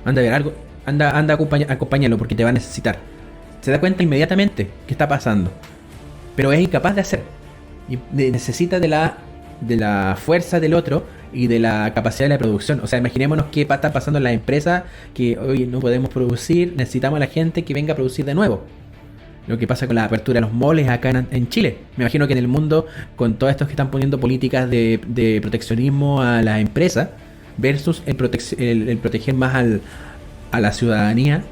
Anda a ver algo. Anda acompáñalo porque te va a necesitar. Se da cuenta inmediatamente qué está pasando, pero es incapaz de hacer. Y necesita de la fuerza del otro y de la capacidad de la producción. O sea, imaginémonos qué está pasando en la empresa, que hoy no podemos producir, necesitamos a la gente que venga a producir de nuevo. Lo que pasa con la apertura de los moles acá en Chile. Me imagino que en el mundo, con todos estos que están poniendo políticas de proteccionismo a la empresa versus el proteger más a la ciudadanía,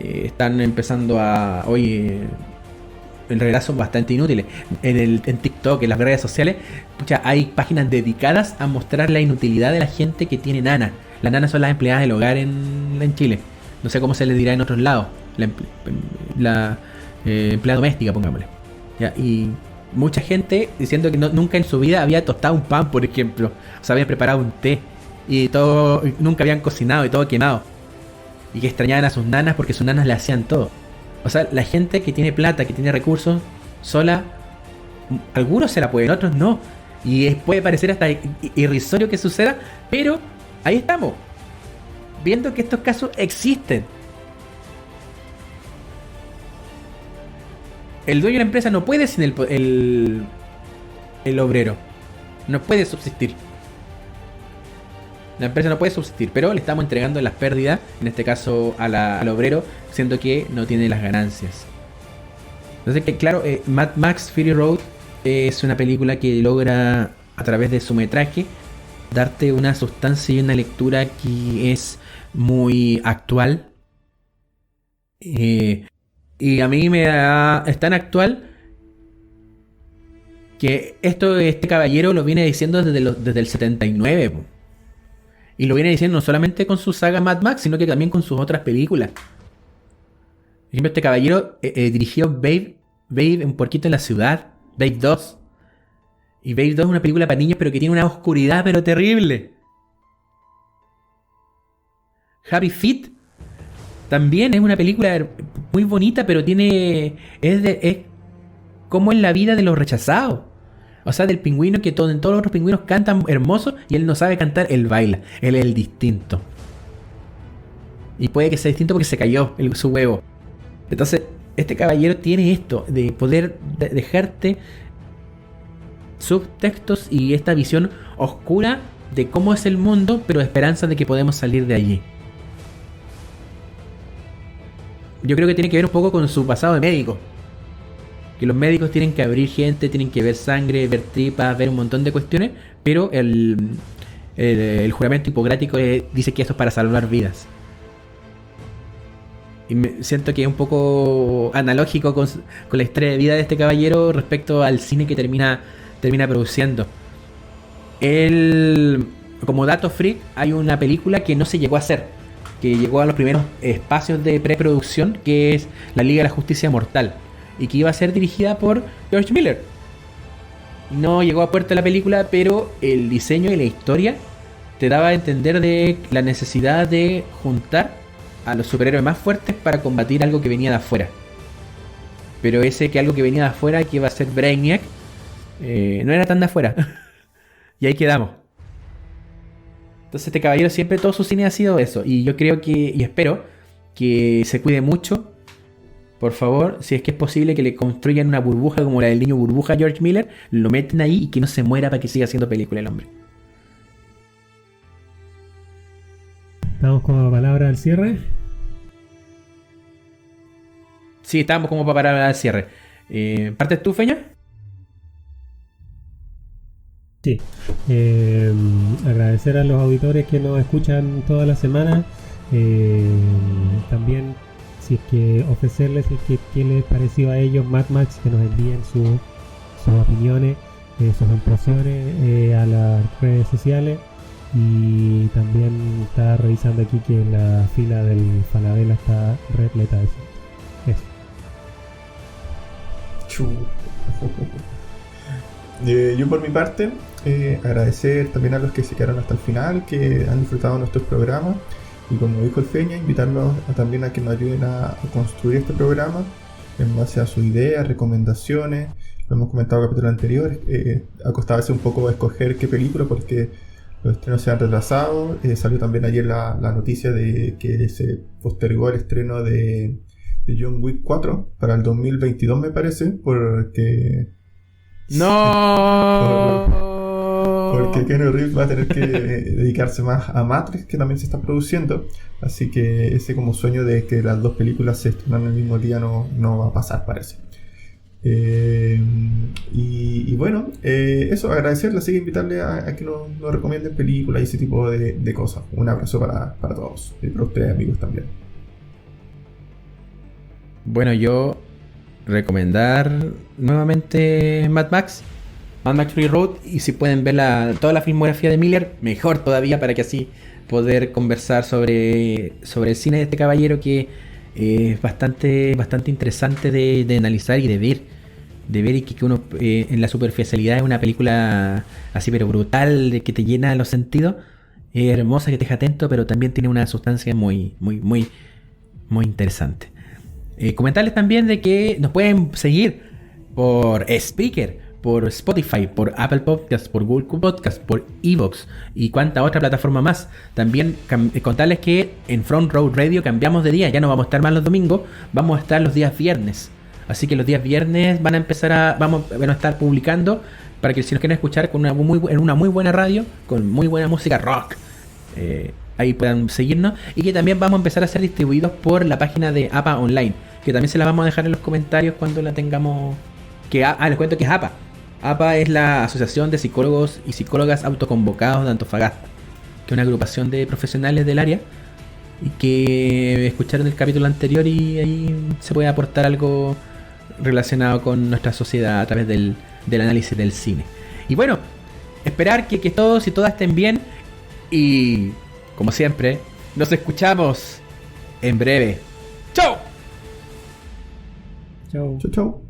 están empezando a... Hoy en realidad son bastante inútiles. En TikTok, en las redes sociales, pucha, hay páginas dedicadas a mostrar la inutilidad de la gente que tiene nanas. Las nanas son las empleadas del hogar en Chile. No sé cómo se les dirá en otros lados. empleada doméstica, pongámosle. ¿Ya? Y mucha gente diciendo que nunca en su vida había tostado un pan, por ejemplo. O sea, habían preparado un té. Y todo, nunca habían cocinado y todo quemado. Y que extrañaban a sus nanas porque sus nanas le hacían todo. O sea, la gente que tiene plata, que tiene recursos, sola, algunos se la pueden, otros no. Y puede parecer hasta irrisorio que suceda, pero ahí estamos, viendo que estos casos existen. El dueño de la empresa no puede sin el obrero. No puede subsistir. La empresa no puede subsistir, pero le estamos entregando las pérdidas, en este caso al obrero, siendo que no tiene las ganancias. Entonces, claro, Mad Max Fury Road es una película que logra, a través de su metraje, darte una sustancia y una lectura que es muy actual. Y a mí es tan actual que este caballero lo viene diciendo desde el 79. Y lo viene diciendo no solamente con su saga Mad Max, sino que también con sus otras películas. Por ejemplo, este caballero dirigió Babe, Un puerquito en la ciudad, Babe 2. Y Babe 2 es una película para niños, pero que tiene una oscuridad pero terrible. Happy Feet también es una película muy bonita, pero es como en la vida de los rechazados. O sea, del pingüino que todos los otros pingüinos cantan hermoso y él no sabe cantar, él baila. Él es el distinto. Y puede que sea distinto porque se cayó su huevo. Entonces, este caballero tiene esto de poder dejarte subtextos y esta visión oscura de cómo es el mundo, pero esperanza de que podemos salir de allí. Yo creo que tiene que ver un poco con su pasado de médico. Que los médicos tienen que abrir gente, tienen que ver sangre, ver tripas, ver un montón de cuestiones, pero el juramento hipocrático dice que esto es para salvar vidas. Y siento que es un poco analógico con la historia de vida de este caballero respecto al cine que termina produciendo. Como dato freak, hay una película que no se llegó a hacer, que llegó a los primeros espacios de preproducción, que es La Liga de la Justicia Mortal, y que iba a ser dirigida por George Miller. No llegó a puerto la película, pero el diseño y la historia te daba a entender de la necesidad de juntar a los superhéroes más fuertes para combatir algo que venía de afuera. Pero algo que venía de afuera, que iba a ser Brainiac, no era tan de afuera. Y ahí quedamos. Entonces este caballero siempre, todo su cine ha sido eso. Y yo creo y espero que se cuide mucho. Por favor, si es que es posible que le construyan una burbuja como la del niño burbuja a George Miller, lo meten ahí y que no se muera para que siga haciendo película el hombre. ¿Estamos como palabra al cierre? Sí, estábamos como para parar al cierre. ¿Partes tú, Feña? Sí. Agradecer a los auditores que nos escuchan toda la semana. También, si es que ofrecerles qué les pareció a ellos Mad Max, que nos envíen sus opiniones, sus impresiones a las redes sociales. Y también está revisando aquí que la fila del Falabella está repleta de eso. Yo por mi parte agradecer también a los que se quedaron hasta el final, que han disfrutado nuestros programas, y como dijo el Feña, invitarlos también a que nos ayuden a construir este programa en base a sus ideas, recomendaciones. Lo hemos comentado en capítulos anteriores, ha costado a veces un poco escoger qué película porque los estrenos se han retrasado. Salió también ayer la noticia de que se postergó el estreno de John Wick 4 para el 2022, me parece, porque porque Keanu Reeves va a tener que dedicarse más a Matrix, que también se está produciendo. Así que ese como sueño de que las dos películas se estrenan el mismo día no va a pasar, parece. Y bueno, eso, agradecerle, así que invitarle a que nos recomienden películas y ese tipo de cosas. Un abrazo para todos y para ustedes, amigos, también. Bueno, yo recomendar nuevamente Mad Max Fury Road, y si pueden ver toda la filmografía de Miller, mejor todavía, para que así poder conversar sobre el cine de este caballero que es bastante interesante de analizar y de ver y que uno en la superficialidad es una película así pero brutal, de que te llena los sentidos, hermosa, que te deja atento, pero también tiene una sustancia muy interesante. Comentarles también de que nos pueden seguir por Spreaker, por Spotify, por Apple Podcasts, por Google Podcasts, por Evox y cuánta otra plataforma más. También contarles que en Front Row Radio cambiamos de día, ya no vamos a estar más los domingos, vamos a estar los días viernes. Así que los días viernes vamos a estar publicando para que si nos quieren escuchar en una muy buena radio, con muy buena música rock, ahí puedan seguirnos. Y que también vamos a empezar a ser distribuidos por la página de APA Online, que también se la vamos a dejar en los comentarios cuando la tengamos. Les cuento que es APA. APA es la Asociación de Psicólogos y Psicólogas Autoconvocados de Antofagasta, que es una agrupación de profesionales del área y que escucharon el capítulo anterior y ahí se puede aportar algo relacionado con nuestra sociedad a través del análisis del cine. Y bueno, esperar que todos y todas estén bien y, como siempre, nos escuchamos en breve. ¡Chau! Chao. Chau, chau.